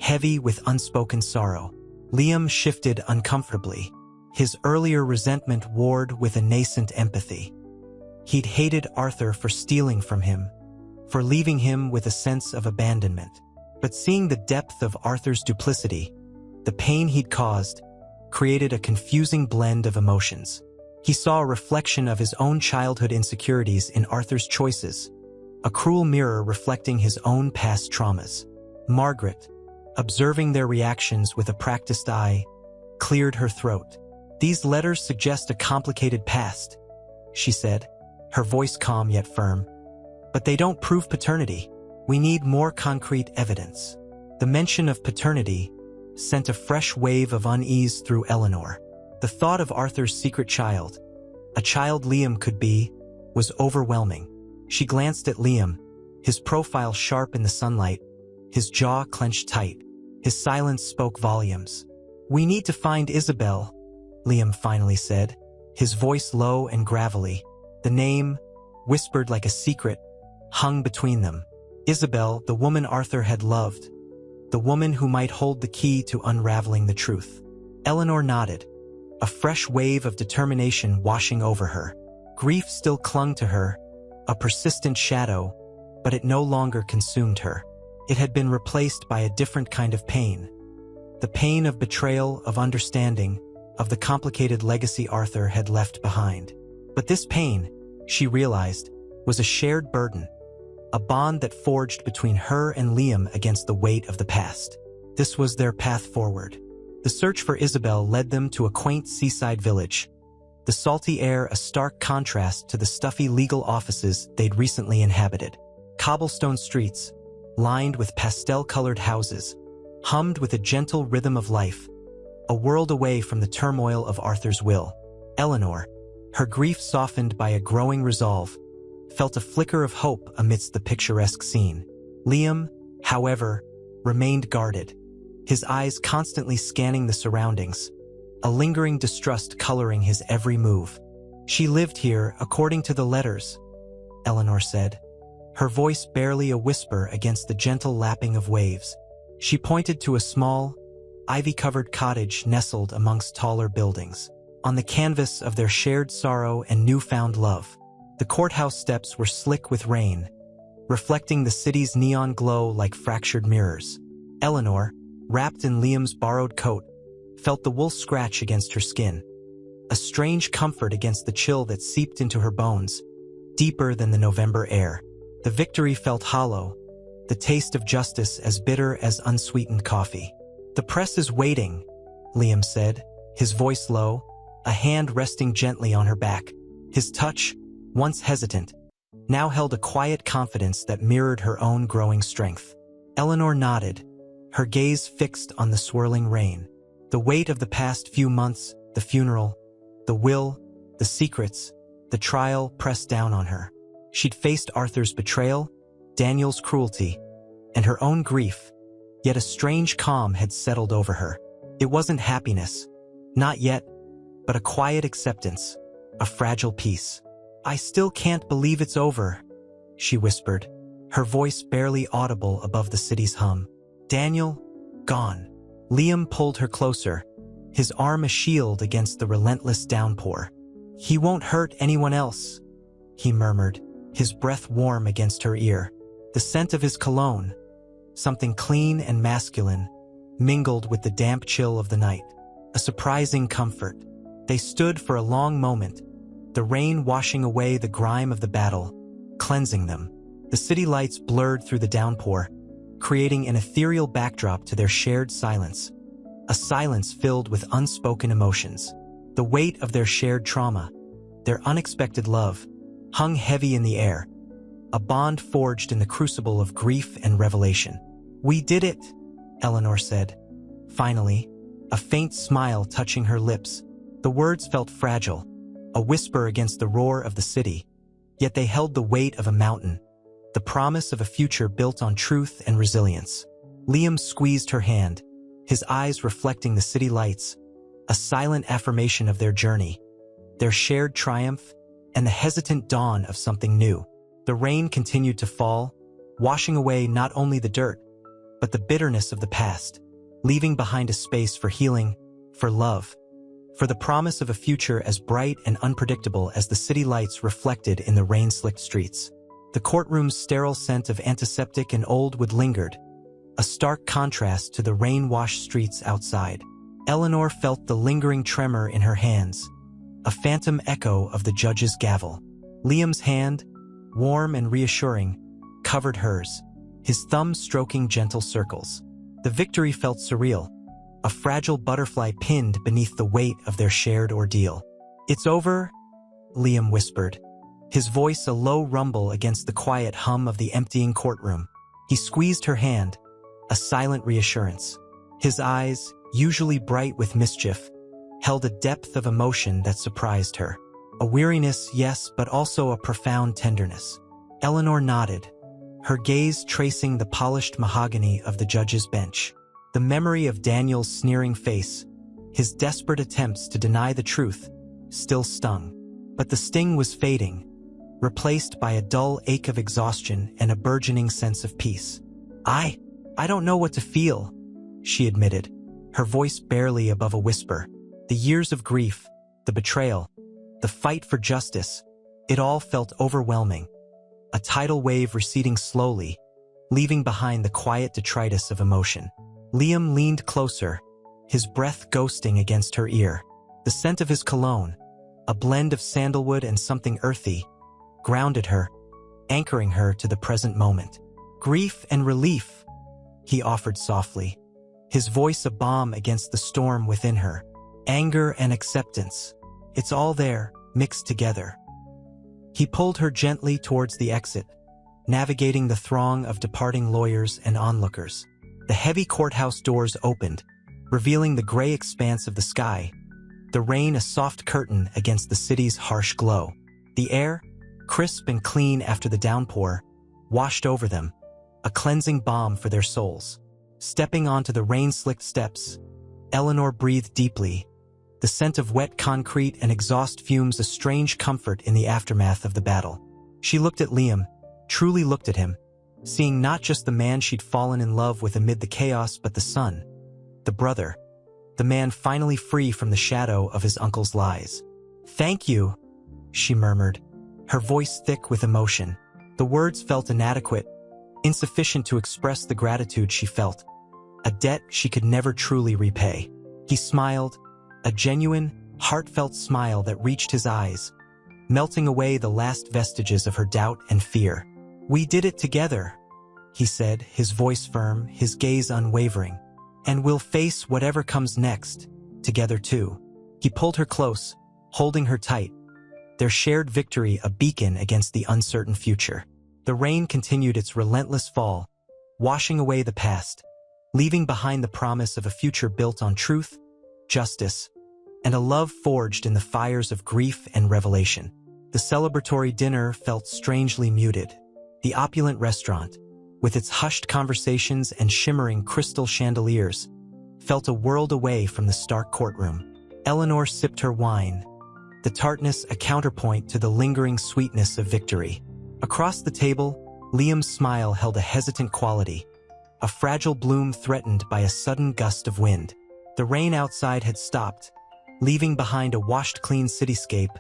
heavy with unspoken sorrow. Liam shifted uncomfortably, his earlier resentment warred with a nascent empathy. He'd hated Arthur for stealing from him, for leaving him with a sense of abandonment. But seeing the depth of Arthur's duplicity, the pain he'd caused, created a confusing blend of emotions. He saw a reflection of his own childhood insecurities in Arthur's choices, a cruel mirror reflecting his own past traumas. Margaret, observing their reactions with a practiced eye, cleared her throat. "These letters suggest a complicated past," she said, her voice calm yet firm. "But they don't prove paternity. We need more concrete evidence." The mention of paternity sent a fresh wave of unease through Eleanor. The thought of Arthur's secret child, a child Liam could be, was overwhelming. She glanced at Liam, his profile sharp in the sunlight, his jaw clenched tight. His silence spoke volumes. "We need to find Isabel," Liam finally said, his voice low and gravelly. The name, whispered like a secret, hung between them. Isabel, the woman Arthur had loved, the woman who might hold the key to unraveling the truth. Eleanor nodded, a fresh wave of determination washing over her. Grief still clung to her, a persistent shadow, but it no longer consumed her. It had been replaced by a different kind of pain. The pain of betrayal, of understanding, of the complicated legacy Arthur had left behind. But this pain, she realized, was a shared burden, a bond that forged between her and Liam against the weight of the past. This was their path forward. The search for Isabel led them to a quaint seaside village, the salty air a stark contrast to the stuffy legal offices they'd recently inhabited. Cobblestone streets, lined with pastel-colored houses, hummed with a gentle rhythm of life, a world away from the turmoil of Arthur's will. Eleanor, her grief softened by a growing resolve, felt a flicker of hope amidst the picturesque scene. Liam, however, remained guarded, his eyes constantly scanning the surroundings, a lingering distrust coloring his every move. "She lived here, according to the letters," Eleanor said, her voice barely a whisper against the gentle lapping of waves. She pointed to a small, ivy-covered cottage nestled amongst taller buildings. On the canvas of their shared sorrow and newfound love, the courthouse steps were slick with rain, reflecting the city's neon glow like fractured mirrors. Eleanor, wrapped in Liam's borrowed coat, felt the wool scratch against her skin, a strange comfort against the chill that seeped into her bones, deeper than the November air. The victory felt hollow, the taste of justice as bitter as unsweetened coffee. "The press is waiting," Liam said, his voice low, a hand resting gently on her back. His touch, once hesitant, now held a quiet confidence that mirrored her own growing strength. Eleanor nodded, her gaze fixed on the swirling rain. The weight of the past few months, the funeral, the will, the secrets, the trial pressed down on her. She'd faced Arthur's betrayal, Daniel's cruelty, and her own grief, yet a strange calm had settled over her. It wasn't happiness, not yet, but a quiet acceptance, a fragile peace. "I still can't believe it's over," she whispered, her voice barely audible above the city's hum. "Daniel, gone." Liam pulled her closer, his arm a shield against the relentless downpour. "He won't hurt anyone else," he murmured, his breath warm against her ear. The scent of his cologne, something clean and masculine, mingled with the damp chill of the night. A surprising comfort. They stood for a long moment, the rain washing away the grime of the battle, cleansing them. The city lights blurred through the downpour, creating an ethereal backdrop to their shared silence. A silence filled with unspoken emotions. The weight of their shared trauma, their unexpected love, hung heavy in the air, a bond forged in the crucible of grief and revelation. "We did it," Eleanor said. Finally, a faint smile touching her lips. The words felt fragile, a whisper against the roar of the city, yet they held the weight of a mountain, the promise of a future built on truth and resilience. Liam squeezed her hand, his eyes reflecting the city lights, a silent affirmation of their journey, their shared triumph, and the hesitant dawn of something new. The rain continued to fall, washing away not only the dirt, but the bitterness of the past, leaving behind a space for healing, for love, for the promise of a future as bright and unpredictable as the city lights reflected in the rain-slicked streets. The courtroom's sterile scent of antiseptic and old wood lingered, a stark contrast to the rain-washed streets outside. Eleanor felt the lingering tremor in her hands, a phantom echo of the judge's gavel. Liam's hand, warm and reassuring, covered hers, his thumb stroking gentle circles. The victory felt surreal, a fragile butterfly pinned beneath the weight of their shared ordeal. "It's over," Liam whispered, his voice a low rumble against the quiet hum of the emptying courtroom. He squeezed her hand, a silent reassurance. His eyes, usually bright with mischief, held a depth of emotion that surprised her. A weariness, yes, but also a profound tenderness. Eleanor nodded, her gaze tracing the polished mahogany of the judge's bench. The memory of Daniel's sneering face, his desperate attempts to deny the truth, still stung. But the sting was fading, replaced by a dull ache of exhaustion and a burgeoning sense of peace. I don't know what to feel," she admitted, her voice barely above a whisper. The years of grief, the betrayal, the fight for justice, it all felt overwhelming. A tidal wave receding slowly, leaving behind the quiet detritus of emotion. Liam leaned closer, his breath ghosting against her ear. The scent of his cologne, a blend of sandalwood and something earthy, grounded her, anchoring her to the present moment. "Grief and relief," he offered softly, his voice a balm against the storm within her. "Anger and acceptance. It's all there, mixed together." He pulled her gently towards the exit, navigating the throng of departing lawyers and onlookers. The heavy courthouse doors opened, revealing the gray expanse of the sky, the rain a soft curtain against the city's harsh glow. The air, crisp and clean after the downpour, washed over them, a cleansing balm for their souls. Stepping onto the rain-slicked steps, Eleanor breathed deeply, the scent of wet concrete and exhaust fumes a strange comfort in the aftermath of the battle. She looked at Liam, truly looked at him, seeing not just the man she'd fallen in love with amid the chaos but the son, the brother, the man finally free from the shadow of his uncle's lies. "Thank you," she murmured, her voice thick with emotion. The words felt inadequate, insufficient to express the gratitude she felt, a debt she could never truly repay. He smiled, a genuine, heartfelt smile that reached his eyes, melting away the last vestiges of her doubt and fear. "We did it together," he said, his voice firm, his gaze unwavering. "And we'll face whatever comes next, together too." He pulled her close, holding her tight, their shared victory a beacon against the uncertain future. The rain continued its relentless fall, washing away the past, leaving behind the promise of a future built on truth, justice, and a love forged in the fires of grief and revelation. The celebratory dinner felt strangely muted. The opulent restaurant, with its hushed conversations and shimmering crystal chandeliers, felt a world away from the stark courtroom. Eleanor sipped her wine, the tartness a counterpoint to the lingering sweetness of victory. Across the table, Liam's smile held a hesitant quality, a fragile bloom threatened by a sudden gust of wind. The rain outside had stopped, leaving behind a washed-clean cityscape,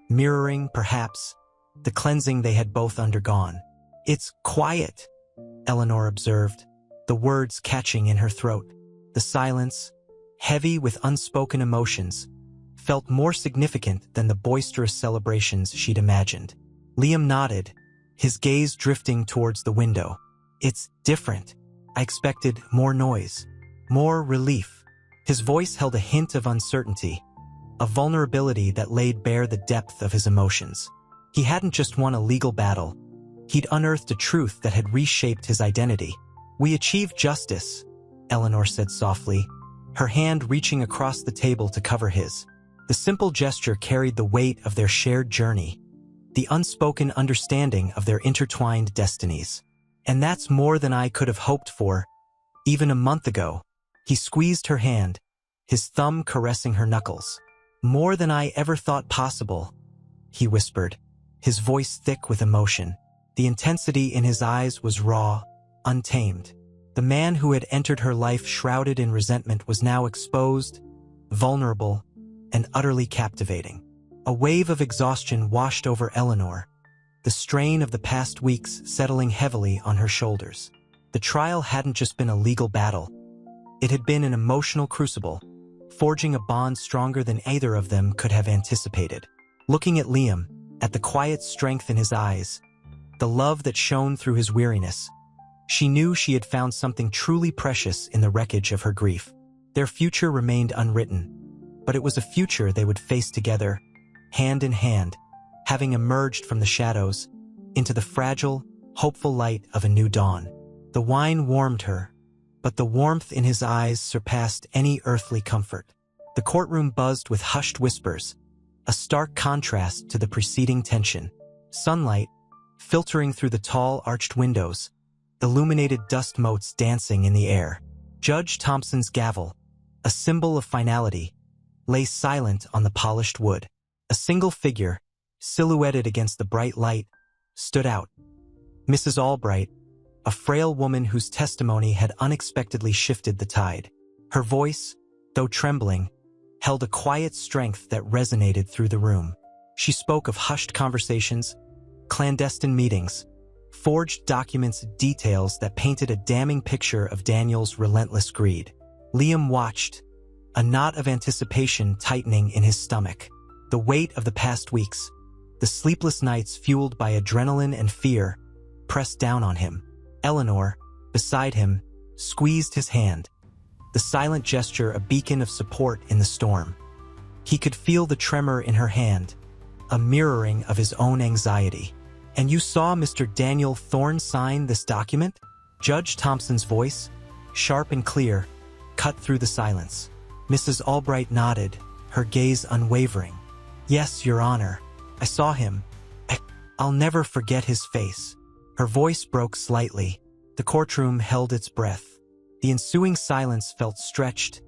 mirroring, perhaps, the cleansing they had both undergone. "It's quiet," Eleanor observed, the words catching in her throat. The silence, heavy with unspoken emotions, felt more significant than the boisterous celebrations she'd imagined. Liam nodded, his gaze drifting towards the window. "It's different. I expected more noise, more relief." His voice held a hint of uncertainty, a vulnerability that laid bare the depth of his emotions. He hadn't just won a legal battle. He'd unearthed a truth that had reshaped his identity. "We achieved justice," Eleanor said softly, her hand reaching across the table to cover his. The simple gesture carried the weight of their shared journey, the unspoken understanding of their intertwined destinies. "And that's more than I could have hoped for, even a month ago." He squeezed her hand, his thumb caressing her knuckles. "More than I ever thought possible," he whispered, his voice thick with emotion. The intensity in his eyes was raw, untamed. The man who had entered her life shrouded in resentment was now exposed, vulnerable, and utterly captivating. A wave of exhaustion washed over Eleanor, the strain of the past weeks settling heavily on her shoulders. The trial hadn't just been a legal battle. It had been an emotional crucible, forging a bond stronger than either of them could have anticipated. Looking at Liam, at the quiet strength in his eyes, the love that shone through his weariness, she knew she had found something truly precious in the wreckage of her grief. Their future remained unwritten, but it was a future they would face together, hand in hand, having emerged from the shadows into the fragile, hopeful light of a new dawn. The wine warmed her, but the warmth in his eyes surpassed any earthly comfort. The courtroom buzzed with hushed whispers, a stark contrast to the preceding tension. Sunlight, filtering through the tall, arched windows, illuminated dust motes dancing in the air. Judge Thompson's gavel, a symbol of finality, lay silent on the polished wood. A single figure, silhouetted against the bright light, stood out. Mrs. Albright, a frail woman whose testimony had unexpectedly shifted the tide. Her voice, though trembling, held a quiet strength that resonated through the room. She spoke of hushed conversations, clandestine meetings, forged documents, details that painted a damning picture of Daniel's relentless greed. Liam watched, a knot of anticipation tightening in his stomach. The weight of the past weeks, the sleepless nights fueled by adrenaline and fear, pressed down on him. Eleanor, beside him, squeezed his hand, the silent gesture a beacon of support in the storm. He could feel the tremor in her hand, a mirroring of his own anxiety. "And you saw Mr. Daniel Thorne sign this document?" Judge Thompson's voice, sharp and clear, cut through the silence. Mrs. Albright nodded, her gaze unwavering. "Yes, Your Honor. I saw him. I'll never forget his face." Her voice broke slightly. The courtroom held its breath. The ensuing silence felt stretched,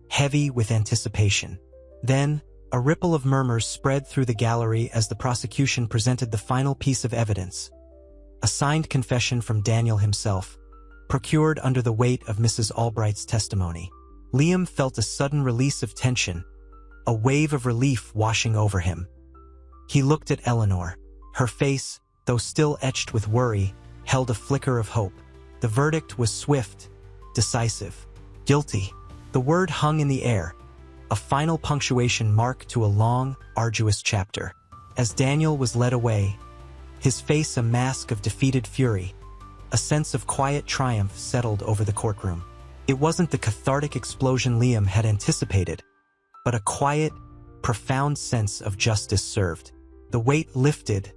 heavy with anticipation. Then, a ripple of murmurs spread through the gallery as the prosecution presented the final piece of evidence. A signed confession from Daniel himself, procured under the weight of Mrs. Albright's testimony. Liam felt a sudden release of tension, a wave of relief washing over him. He looked at Eleanor. Her face, though still etched with worry, held a flicker of hope. The verdict was swift, decisive. Guilty. The word hung in the air, a final punctuation mark to a long, arduous chapter. As Daniel was led away, his face a mask of defeated fury, A sense of quiet triumph settled over the courtroom. It wasn't the cathartic explosion Liam had anticipated, but a quiet, profound sense of justice served. The weight lifted,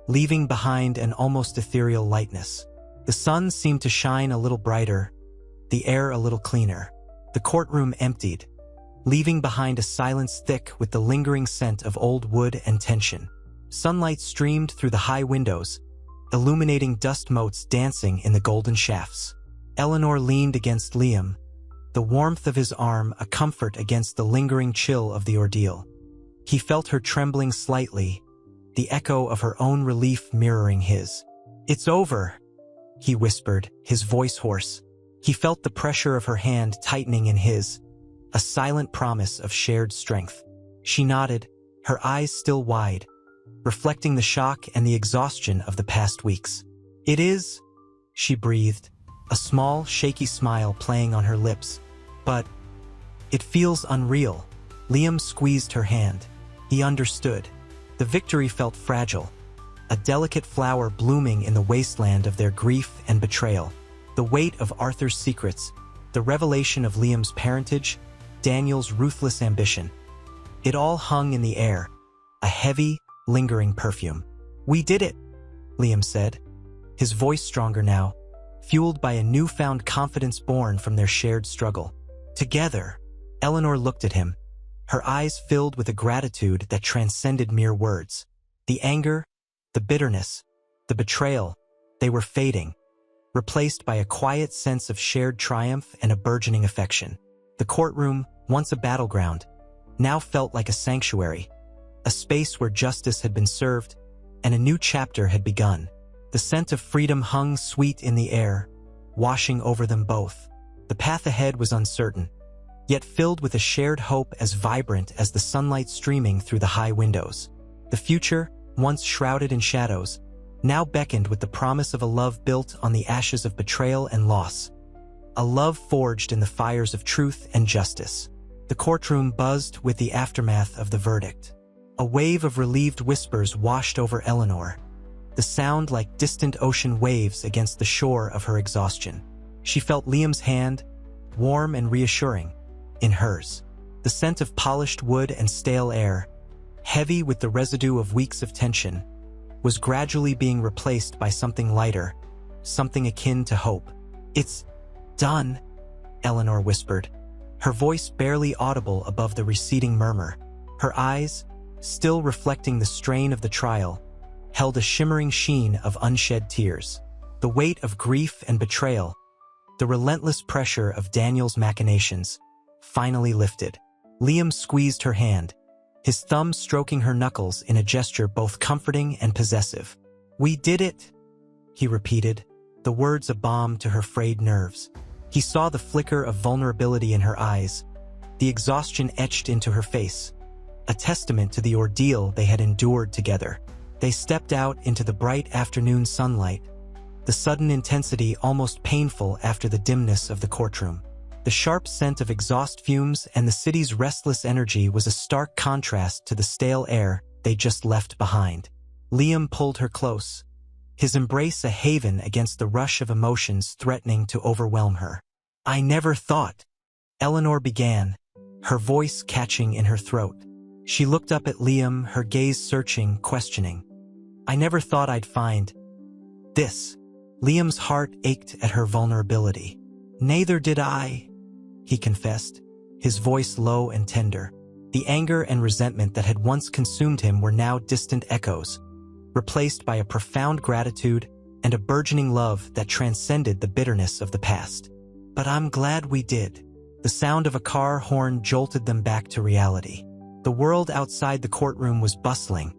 leaving behind an almost ethereal lightness. The sun seemed to shine a little brighter, the air a little cleaner. The courtroom emptied, leaving behind a silence thick with the lingering scent of old wood and tension. Sunlight streamed through the high windows, illuminating dust motes dancing in the golden shafts. Eleanor leaned against Liam, the warmth of his arm a comfort against the lingering chill of the ordeal. He felt her trembling slightly, the echo of her own relief mirroring his. "It's over," he whispered, his voice hoarse. He felt the pressure of her hand tightening in his, a silent promise of shared strength. She nodded, her eyes still wide, reflecting the shock and the exhaustion of the past weeks. "It is," she breathed, a small, shaky smile playing on her lips. "But it feels unreal." Liam squeezed her hand. He understood. The victory felt fragile, a delicate flower blooming in the wasteland of their grief and betrayal. The weight of Arthur's secrets, the revelation of Liam's parentage, Daniel's ruthless ambition. It all hung in the air, a heavy, lingering perfume. "We did it," Liam said, his voice stronger now, fueled by a newfound confidence born from their shared struggle. "Together." Eleanor looked at him, her eyes filled with a gratitude that transcended mere words. The anger, the bitterness, the betrayal, they were fading, replaced by a quiet sense of shared triumph and a burgeoning affection. The courtroom, once a battleground, now felt like a sanctuary, a space where justice had been served and a new chapter had begun. The scent of freedom hung sweet in the air, washing over them both. The path ahead was uncertain, yet filled with a shared hope as vibrant as the sunlight streaming through the high windows. The future, once shrouded in shadows, now beckoned with the promise of a love built on the ashes of betrayal and loss. A love forged in the fires of truth and justice. The courtroom buzzed with the aftermath of the verdict. A wave of relieved whispers washed over Eleanor, the sound like distant ocean waves against the shore of her exhaustion. She felt Liam's hand, warm and reassuring, in hers. The scent of polished wood and stale air, heavy with the residue of weeks of tension, was gradually being replaced by something lighter, something akin to hope. "It's done," Eleanor whispered, her voice barely audible above the receding murmur. Her eyes, still reflecting the strain of the trial, held a shimmering sheen of unshed tears. The weight of grief and betrayal, the relentless pressure of Daniel's machinations, finally lifted. Liam squeezed her hand, his thumb stroking her knuckles in a gesture both comforting and possessive. "We did it," he repeated, the words a balm to her frayed nerves. He saw the flicker of vulnerability in her eyes, the exhaustion etched into her face, a testament to the ordeal they had endured together. They stepped out into the bright afternoon sunlight, the sudden intensity almost painful after the dimness of the courtroom. The sharp scent of exhaust fumes and the city's restless energy was a stark contrast to the stale air they just left behind. Liam pulled her close, his embrace a haven against the rush of emotions threatening to overwhelm her. "I never thought," Eleanor began, her voice catching in her throat. She looked up at Liam, her gaze searching, questioning. "I never thought I'd find this." Liam's heart ached at her vulnerability. "Neither did I," he confessed, his voice low and tender. The anger and resentment that had once consumed him were now distant echoes, replaced by a profound gratitude and a burgeoning love that transcended the bitterness of the past. "But I'm glad we did." The sound of a car horn jolted them back to reality. The world outside the courtroom was bustling,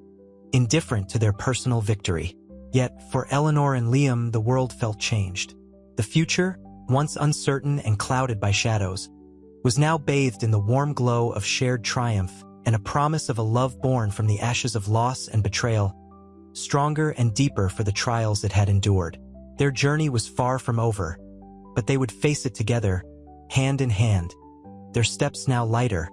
indifferent to their personal victory. Yet, for Eleanor and Liam, the world felt changed. The future, once uncertain and clouded by shadows, was now bathed in the warm glow of shared triumph and a promise of a love born from the ashes of loss and betrayal, stronger and deeper for the trials it had endured. Their journey was far from over, but they would face it together, hand in hand, their steps now lighter,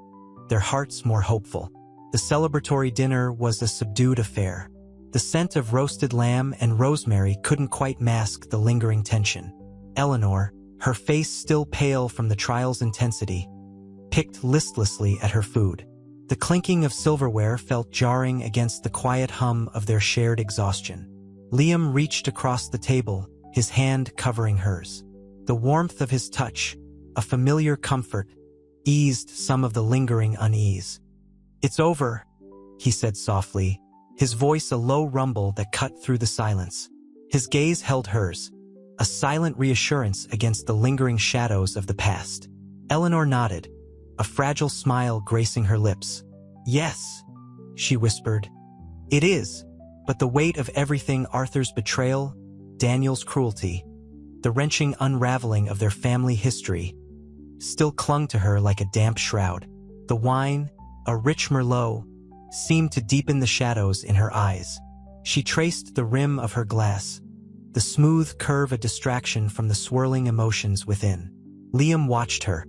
their hearts more hopeful. The celebratory dinner was a subdued affair. The scent of roasted lamb and rosemary couldn't quite mask the lingering tension. Eleanor, her face still pale from the trial's intensity, picked listlessly at her food. The clinking of silverware felt jarring against the quiet hum of their shared exhaustion. Liam reached across the table, his hand covering hers. The warmth of his touch, a familiar comfort, eased some of the lingering unease. "It's over," he said softly, his voice a low rumble that cut through the silence. His gaze held hers, a silent reassurance against the lingering shadows of the past. Eleanor nodded, a fragile smile gracing her lips. "Yes," she whispered. "It is, but the weight of everything, Arthur's betrayal, Daniel's cruelty, the wrenching unraveling of their family history, still clung to her like a damp shroud. The wine, a rich Merlot, seemed to deepen the shadows in her eyes. She traced the rim of her glass, the smooth curve a distraction from the swirling emotions within. Liam watched her,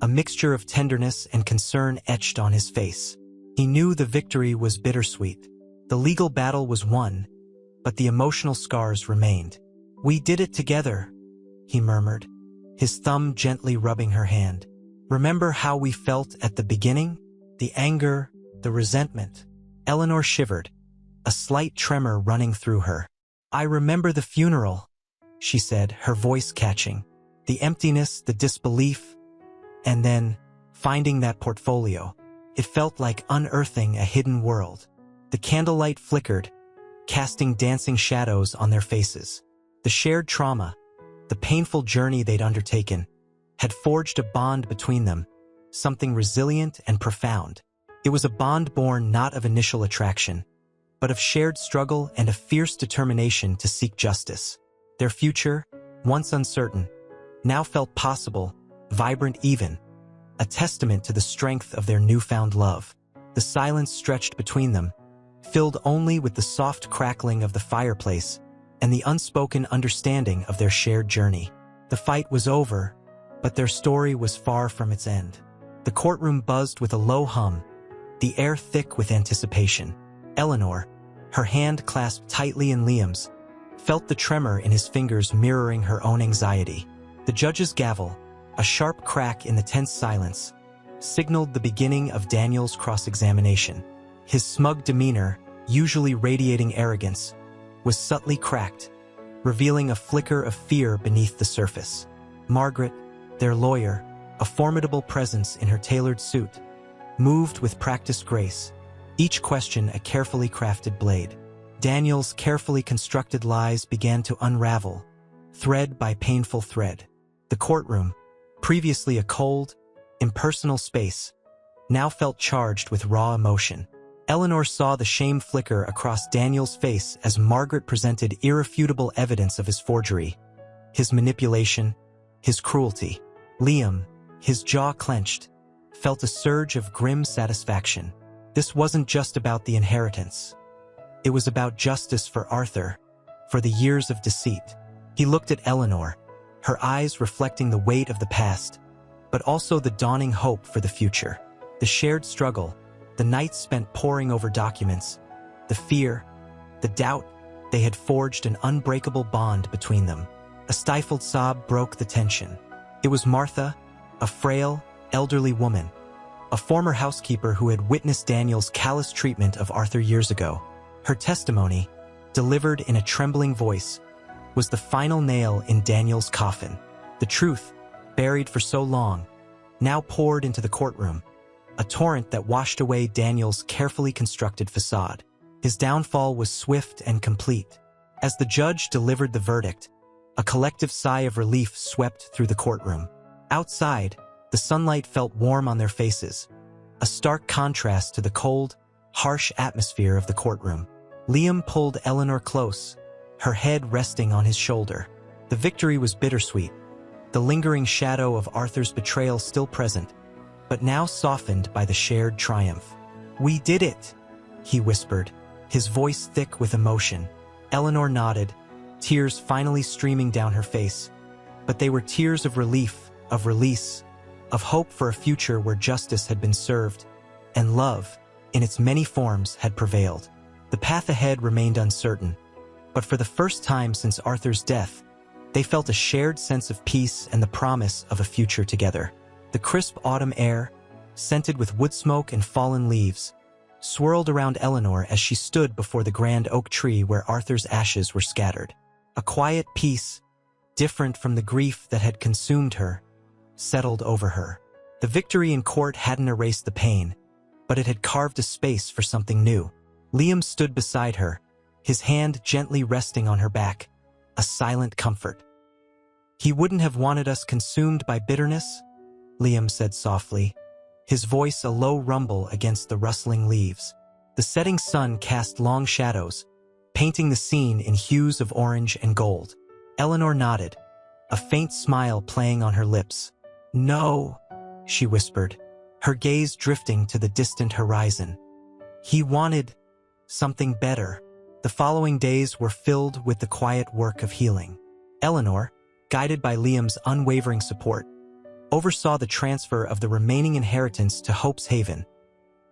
a mixture of tenderness and concern etched on his face. He knew the victory was bittersweet. The legal battle was won, but the emotional scars remained. "We did it together," he murmured, his thumb gently rubbing her hand. "Remember how we felt at the beginning? The anger, the resentment." Eleanor shivered, a slight tremor running through her. "I remember the funeral," she said, her voice catching. "The emptiness, the disbelief, and then finding that portfolio. It felt like unearthing a hidden world." The candlelight flickered, casting dancing shadows on their faces. The shared trauma, the painful journey they'd undertaken, had forged a bond between them, something resilient and profound. It was a bond born not of initial attraction, but of shared struggle and a fierce determination to seek justice. Their future, once uncertain, now felt possible, vibrant even, a testament to the strength of their newfound love. The silence stretched between them, filled only with the soft crackling of the fireplace and the unspoken understanding of their shared journey. The fight was over, but their story was far from its end. The courtroom buzzed with a low hum, the air thick with anticipation. Eleanor, her hand clasped tightly in Liam's, felt the tremor in his fingers mirroring her own anxiety. The judge's gavel, a sharp crack in the tense silence, signaled the beginning of Daniel's cross-examination. His smug demeanor, usually radiating arrogance, was subtly cracked, revealing a flicker of fear beneath the surface. Margaret, their lawyer, a formidable presence in her tailored suit, moved with practiced grace, each question a carefully crafted blade. Daniel's carefully constructed lies began to unravel, thread by painful thread. The courtroom, previously a cold, impersonal space, now felt charged with raw emotion. Eleanor saw the shame flicker across Daniel's face as Margaret presented irrefutable evidence of his forgery, his manipulation, his cruelty. Liam, his jaw clenched, felt a surge of grim satisfaction. This wasn't just about the inheritance. It was about justice for Arthur, for the years of deceit. He looked at Eleanor, her eyes reflecting the weight of the past, but also the dawning hope for the future. The shared struggle, the nights spent poring over documents, the fear, the doubt, they had forged an unbreakable bond between them. A stifled sob broke the tension. It was Martha, a frail, elderly woman, a former housekeeper who had witnessed Daniel's callous treatment of Arthur years ago. Her testimony, delivered in a trembling voice, was the final nail in Daniel's coffin. The truth, buried for so long, now poured into the courtroom, a torrent that washed away Daniel's carefully constructed facade. His downfall was swift and complete. As the judge delivered the verdict, a collective sigh of relief swept through the courtroom. Outside, the sunlight felt warm on their faces, a stark contrast to the cold, harsh atmosphere of the courtroom. Liam pulled Eleanor close, her head resting on his shoulder. The victory was bittersweet, the lingering shadow of Arthur's betrayal still present, but now softened by the shared triumph. "We did it," he whispered, his voice thick with emotion. Eleanor nodded, tears finally streaming down her face, but they were tears of relief, of release, of hope for a future where justice had been served, and love, in its many forms, had prevailed. The path ahead remained uncertain, but for the first time since Arthur's death, they felt a shared sense of peace and the promise of a future together. The crisp autumn air, scented with wood smoke and fallen leaves, swirled around Eleanor as she stood before the grand oak tree where Arthur's ashes were scattered. A quiet peace, different from the grief that had consumed her, settled over her. The victory in court hadn't erased the pain, but it had carved a space for something new. Liam stood beside her, his hand gently resting on her back, a silent comfort. "He wouldn't have wanted us consumed by bitterness," Liam said softly, his voice a low rumble against the rustling leaves. The setting sun cast long shadows, painting the scene in hues of orange and gold. Eleanor nodded, a faint smile playing on her lips. "No," she whispered, her gaze drifting to the distant horizon. "He wanted something better." The following days were filled with the quiet work of healing. Eleanor, guided by Liam's unwavering support, oversaw the transfer of the remaining inheritance to Hope's Haven,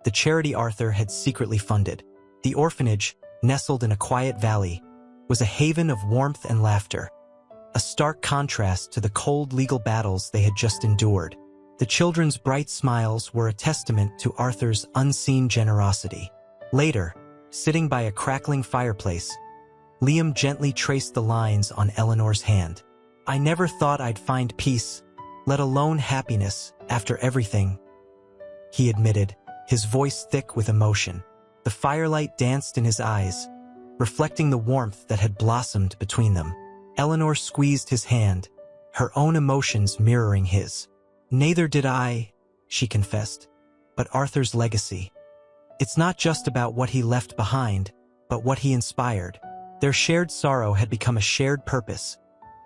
the charity Arthur had secretly funded. The orphanage, nestled in a quiet valley, was a haven of warmth and laughter, a stark contrast to the cold legal battles they had just endured. The children's bright smiles were a testament to Arthur's unseen generosity. Later, sitting by a crackling fireplace, Liam gently traced the lines on Eleanor's hand. "I never thought I'd find peace, let alone happiness, after everything," he admitted, his voice thick with emotion. The firelight danced in his eyes, reflecting the warmth that had blossomed between them. Eleanor squeezed his hand, her own emotions mirroring his. "Neither did I," she confessed, "but Arthur's legacy. It's not just about what he left behind, but what he inspired." Their shared sorrow had become a shared purpose,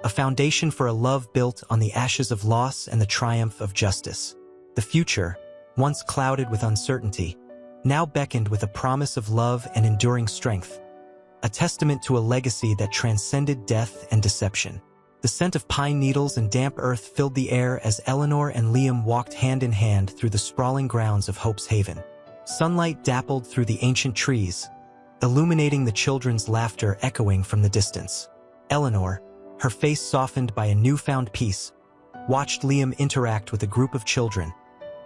a foundation for a love built on the ashes of loss and the triumph of justice. The future, once clouded with uncertainty, now beckoned with a promise of love and enduring strength, a testament to a legacy that transcended death and deception. The scent of pine needles and damp earth filled the air as Eleanor and Liam walked hand in hand through the sprawling grounds of Hope's Haven. Sunlight dappled through the ancient trees, illuminating the children's laughter echoing from the distance. Eleanor, her face softened by a newfound peace, watched Liam interact with a group of children,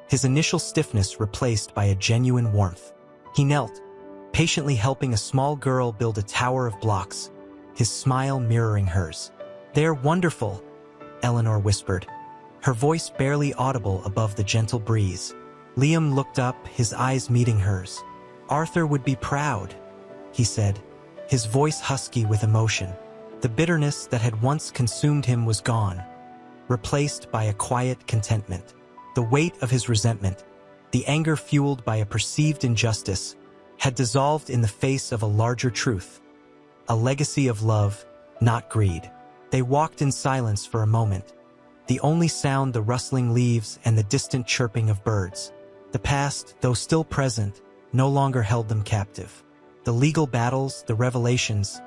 his initial stiffness replaced by a genuine warmth. He knelt, patiently helping a small girl build a tower of blocks, his smile mirroring hers. "They're wonderful," Eleanor whispered, her voice barely audible above the gentle breeze. Liam looked up, his eyes meeting hers. "Arthur would be proud," he said, his voice husky with emotion. The bitterness that had once consumed him was gone, replaced by a quiet contentment. The weight of his resentment, the anger fueled by a perceived injustice, had dissolved in the face of a larger truth, a legacy of love, not greed. They walked in silence for a moment, the only sound the rustling leaves and the distant chirping of birds. The past, though still present, no longer held them captive. The legal battles, the revelations,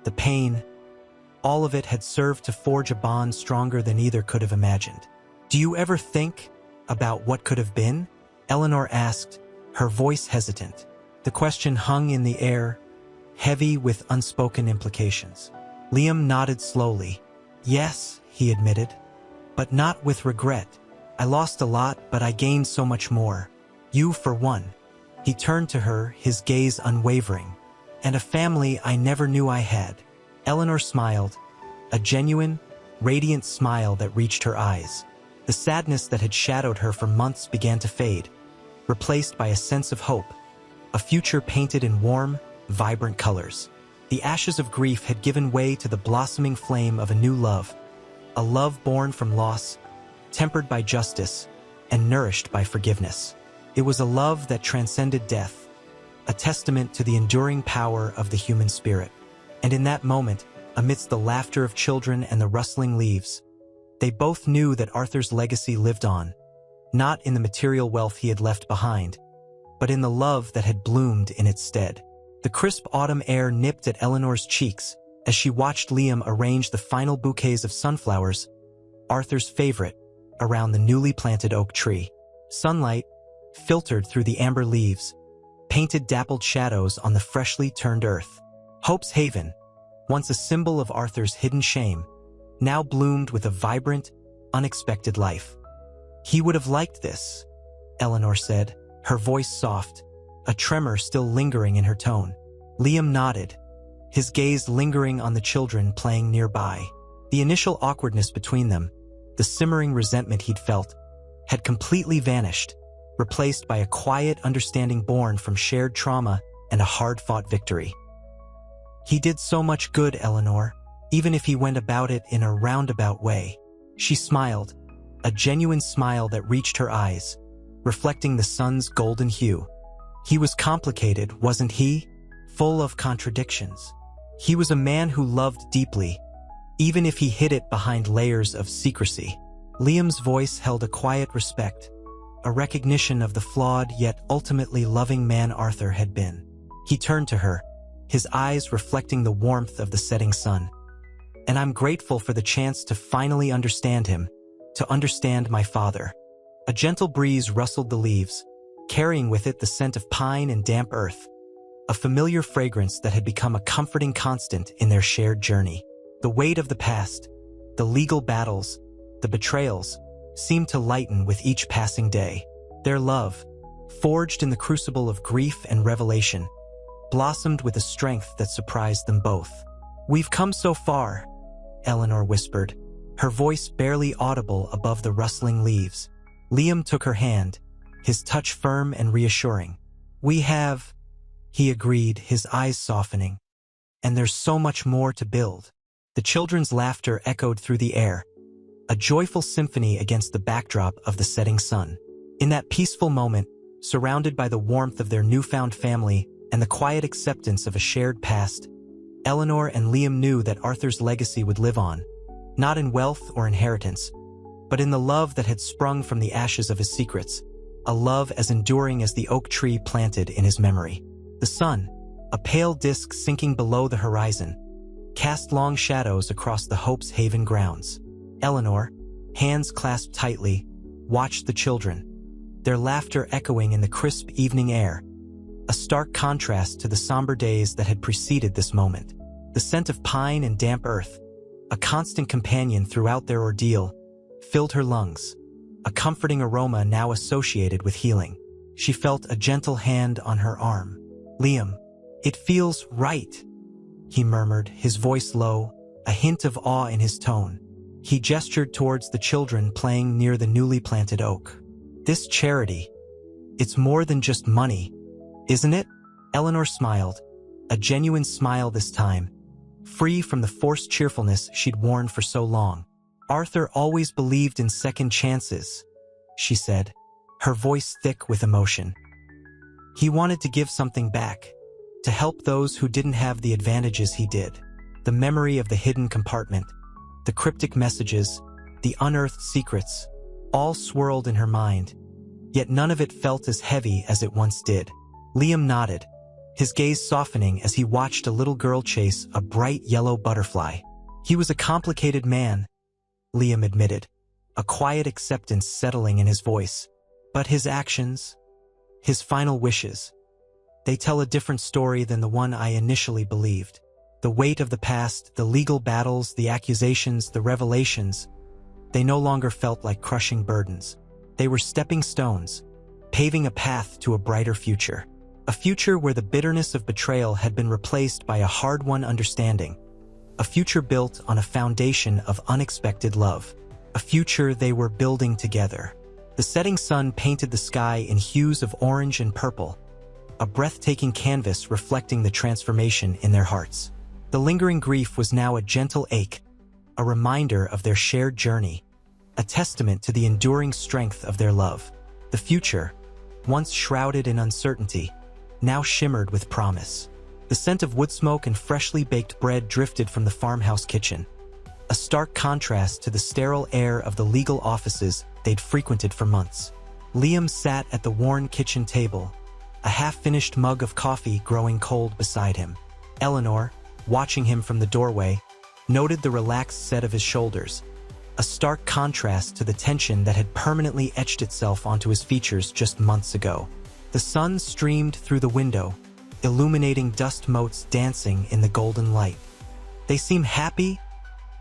the pain, all of it had served to forge a bond stronger than either could have imagined. "Do you ever think about what could have been?" Eleanor asked, her voice hesitant. The question hung in the air, heavy with unspoken implications. Liam nodded slowly. "Yes," he admitted, "but not with regret. I lost a lot, but I gained so much more. You, for one." He turned to her, his gaze unwavering. "And a family I never knew I had." Eleanor smiled, a genuine, radiant smile that reached her eyes. The sadness that had shadowed her for months began to fade, replaced by a sense of hope, a future painted in warm, vibrant colors. The ashes of grief had given way to the blossoming flame of a new love, a love born from loss, tempered by justice, and nourished by forgiveness. It was a love that transcended death, a testament to the enduring power of the human spirit. And in that moment, amidst the laughter of children and the rustling leaves, they both knew that Arthur's legacy lived on, not in the material wealth he had left behind, but in the love that had bloomed in its stead. The crisp autumn air nipped at Eleanor's cheeks as she watched Liam arrange the final bouquets of sunflowers, Arthur's favorite, around the newly planted oak tree. Sunlight, filtered through the amber leaves, painted dappled shadows on the freshly turned earth. Hope's Haven, once a symbol of Arthur's hidden shame, now bloomed with a vibrant, unexpected life. "He would have liked this," Eleanor said, her voice soft, a tremor still lingering in her tone. Liam nodded, his gaze lingering on the children playing nearby. The initial awkwardness between them, the simmering resentment he'd felt, had completely vanished, replaced by a quiet understanding born from shared trauma and a hard-fought victory. "He did so much good, Eleanor, even if he went about it in a roundabout way." She smiled, a genuine smile that reached her eyes, reflecting the sun's golden hue. "He was complicated, wasn't he? Full of contradictions. He was a man who loved deeply, even if he hid it behind layers of secrecy." Liam's voice held a quiet respect, a recognition of the flawed yet ultimately loving man Arthur had been. He turned to her, his eyes reflecting the warmth of the setting sun. "And I'm grateful for the chance to finally understand him, to understand my father." A gentle breeze rustled the leaves, carrying with it the scent of pine and damp earth, a familiar fragrance that had become a comforting constant in their shared journey. The weight of the past, the legal battles, the betrayals, seemed to lighten with each passing day. Their love, forged in the crucible of grief and revelation, blossomed with a strength that surprised them both. "We've come so far," Eleanor whispered, her voice barely audible above the rustling leaves. Liam took her hand, his touch firm and reassuring. "We have," he agreed, his eyes softening. "And there's so much more to build." The children's laughter echoed through the air, a joyful symphony against the backdrop of the setting sun. In that peaceful moment, surrounded by the warmth of their newfound family and the quiet acceptance of a shared past, Eleanor and Liam knew that Arthur's legacy would live on, not in wealth or inheritance, but in the love that had sprung from the ashes of his secrets, a love as enduring as the oak tree planted in his memory. The sun, a pale disk sinking below the horizon, cast long shadows across the Hope's Haven grounds. Eleanor, hands clasped tightly, watched the children, their laughter echoing in the crisp evening air, a stark contrast to the somber days that had preceded this moment. The scent of pine and damp earth, a constant companion throughout their ordeal, filled her lungs, a comforting aroma now associated with healing. She felt a gentle hand on her arm. "Liam, it feels right," he murmured, his voice low, a hint of awe in his tone. He gestured towards the children playing near the newly planted oak. "This charity, it's more than just money, isn't it?" Eleanor smiled, a genuine smile this time, free from the forced cheerfulness she'd worn for so long. "Arthur always believed in second chances," she said, her voice thick with emotion. "He wanted to give something back, to help those who didn't have the advantages he did." The memory of the hidden compartment, the cryptic messages, the unearthed secrets, all swirled in her mind, yet none of it felt as heavy as it once did. Liam nodded, his gaze softening as he watched a little girl chase a bright yellow butterfly. "He was a complicated man," Liam admitted, a quiet acceptance settling in his voice. "But his actions, his final wishes, they tell a different story than the one I initially believed. The weight of the past, the legal battles, the accusations, the revelations, they no longer felt like crushing burdens. They were stepping stones, paving a path to a brighter future. A future where the bitterness of betrayal had been replaced by a hard-won understanding. A future built on a foundation of unexpected love. A future they were building together. The setting sun painted the sky in hues of orange and purple, a breathtaking canvas reflecting the transformation in their hearts. The lingering grief was now a gentle ache, a reminder of their shared journey, a testament to the enduring strength of their love. The future, once shrouded in uncertainty, now shimmered with promise. The scent of wood smoke and freshly baked bread drifted from the farmhouse kitchen, a stark contrast to the sterile air of the legal offices they'd frequented for months. Liam sat at the worn kitchen table, a half-finished mug of coffee growing cold beside him. Eleanor, watching him from the doorway, noted the relaxed set of his shoulders, a stark contrast to the tension that had permanently etched itself onto his features just months ago. The sun streamed through the window, illuminating dust motes dancing in the golden light. "They seem happy,"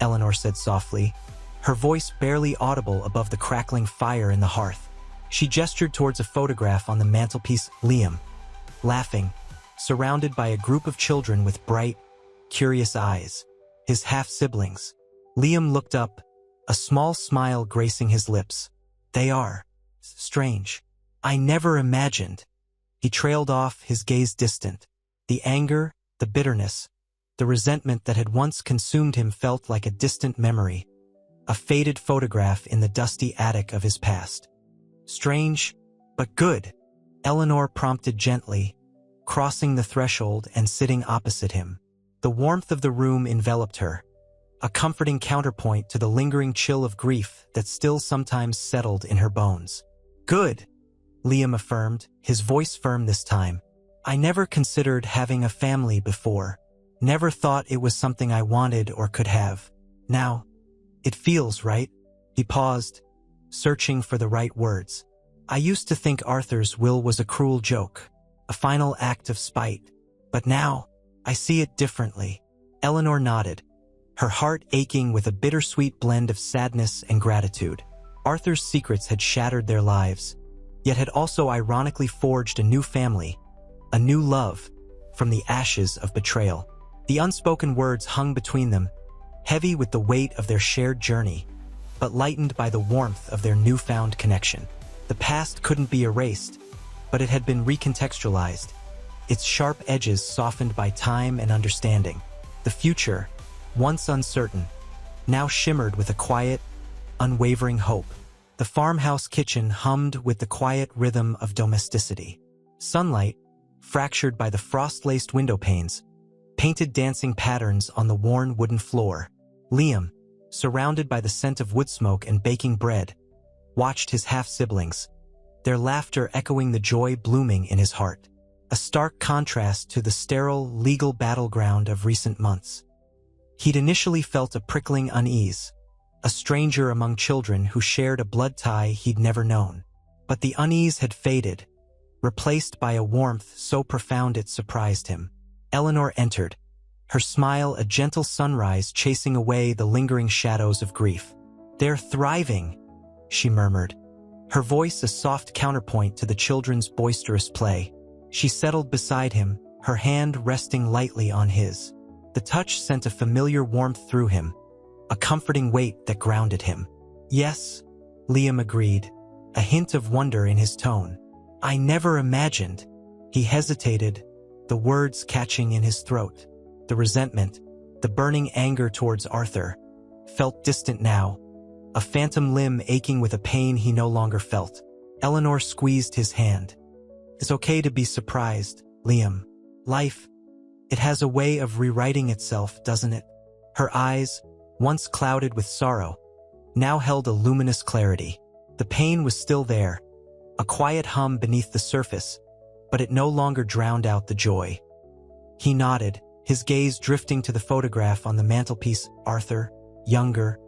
Eleanor said softly, her voice barely audible above the crackling fire in the hearth. She gestured towards a photograph on the mantelpiece. Liam, laughing, surrounded by a group of children with bright, curious eyes, his half-siblings. Liam looked up, a small smile gracing his lips. "They are strange. I never imagined." He trailed off, his gaze distant. The anger, the bitterness, the resentment that had once consumed him felt like a distant memory, a faded photograph in the dusty attic of his past. "Strange, but good," Eleanor prompted gently, crossing the threshold and sitting opposite him. The warmth of the room enveloped her, a comforting counterpoint to the lingering chill of grief that still sometimes settled in her bones. "Good," Liam affirmed, his voice firm this time. "I never considered having a family before. Never thought it was something I wanted or could have. Now, it feels right." He paused, searching for the right words. "I used to think Arthur's will was a cruel joke, a final act of spite. But now, I see it differently." Eleanor nodded, her heart aching with a bittersweet blend of sadness and gratitude. Arthur's secrets had shattered their lives, yet had also ironically forged a new family, a new love, from the ashes of betrayal. The unspoken words hung between them, heavy with the weight of their shared journey, but lightened by the warmth of their newfound connection. The past couldn't be erased, but it had been recontextualized, its sharp edges softened by time and understanding. The future, once uncertain, now shimmered with a quiet, unwavering hope. The farmhouse kitchen hummed with the quiet rhythm of domesticity. Sunlight, fractured by the frost-laced window panes, painted dancing patterns on the worn wooden floor. Liam, surrounded by the scent of wood smoke and baking bread, watched his half-siblings, their laughter echoing the joy blooming in his heart, a stark contrast to the sterile, legal battleground of recent months. He'd initially felt a prickling unease, a stranger among children who shared a blood tie he'd never known. But the unease had faded, replaced by a warmth so profound it surprised him. Eleanor entered, her smile a gentle sunrise chasing away the lingering shadows of grief. "They're thriving," she murmured, her voice a soft counterpoint to the children's boisterous play. She settled beside him, her hand resting lightly on his. The touch sent a familiar warmth through him, a comforting weight that grounded him. "Yes," Liam agreed, a hint of wonder in his tone. "I never imagined." He hesitated, the words catching in his throat. The resentment, the burning anger towards Arthur, felt distant now, a phantom limb aching with a pain he no longer felt. Eleanor squeezed his hand. "It's okay to be surprised, Liam. Life, it has a way of rewriting itself, doesn't it?" Her eyes, once clouded with sorrow, now held a luminous clarity. The pain was still there, a quiet hum beneath the surface, but it no longer drowned out the joy. He nodded, his gaze drifting to the photograph on the mantelpiece. Arthur, younger,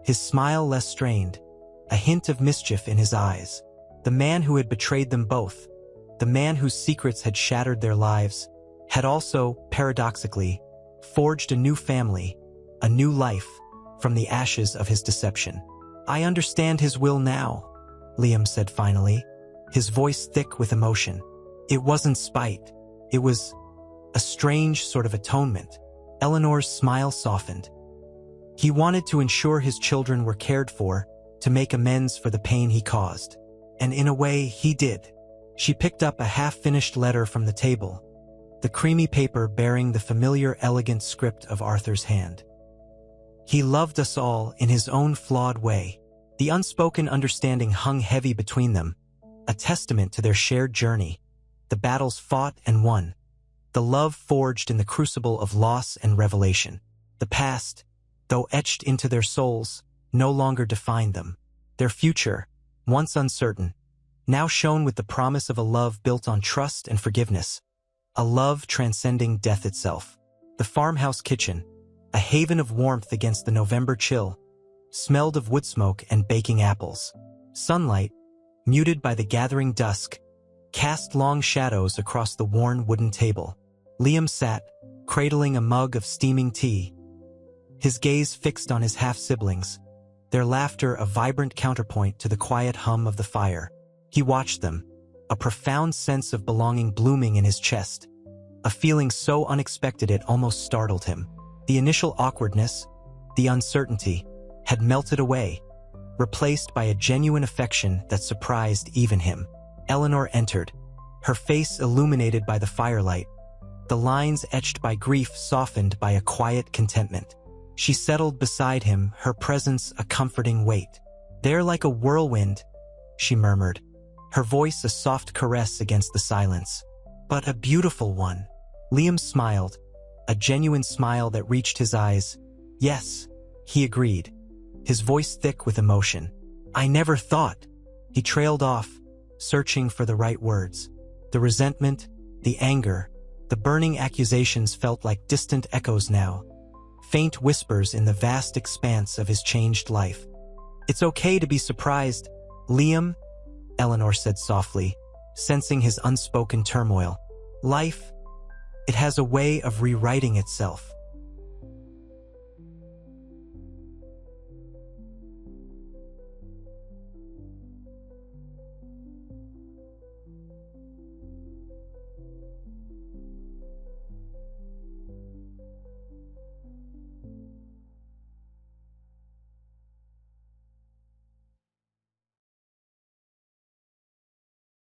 his smile less strained, a hint of mischief in his eyes. The man who had betrayed them both, the man whose secrets had shattered their lives, had also, paradoxically, forged a new family, a new life, from the ashes of his deception. "I understand his will now," Liam said finally, his voice thick with emotion. It wasn't spite. It was a strange sort of atonement. Eleanor's smile softened. He wanted to ensure his children were cared for, to make amends for the pain he caused. And in a way, he did. She picked up a half-finished letter from the table, the creamy paper bearing the familiar, elegant script of Arthur's hand. He loved us all in his own flawed way. The unspoken understanding hung heavy between them, a testament to their shared journey, the battles fought and won, the love forged in the crucible of loss and revelation. The past, though etched into their souls, no longer defined them. Their future, once uncertain, now shone with the promise of a love built on trust and forgiveness, a love transcending death itself. The farmhouse kitchen, a haven of warmth against the November chill, smelled of wood smoke and baking apples. Sunlight, muted by the gathering dusk, cast long shadows across the worn wooden table. Liam sat, cradling a mug of steaming tea, his gaze fixed on his half-siblings, their laughter a vibrant counterpoint to the quiet hum of the fire. He watched them, a profound sense of belonging blooming in his chest, a feeling so unexpected it almost startled him. The initial awkwardness, the uncertainty, had melted away, replaced by a genuine affection that surprised even him. Eleanor entered, her face illuminated by the firelight, the lines etched by grief softened by a quiet contentment. She settled beside him, her presence a comforting weight. "They're like a whirlwind," she murmured, her voice a soft caress against the silence. "But a beautiful one." Liam smiled, a genuine smile that reached his eyes. "Yes," he agreed, his voice thick with emotion. "I never thought." He trailed off, searching for the right words. The resentment, the anger, the burning accusations felt like distant echoes now, faint whispers in the vast expanse of his changed life. "It's okay to be surprised, Liam," Eleanor said softly, sensing his unspoken turmoil. "Life, it has a way of rewriting itself."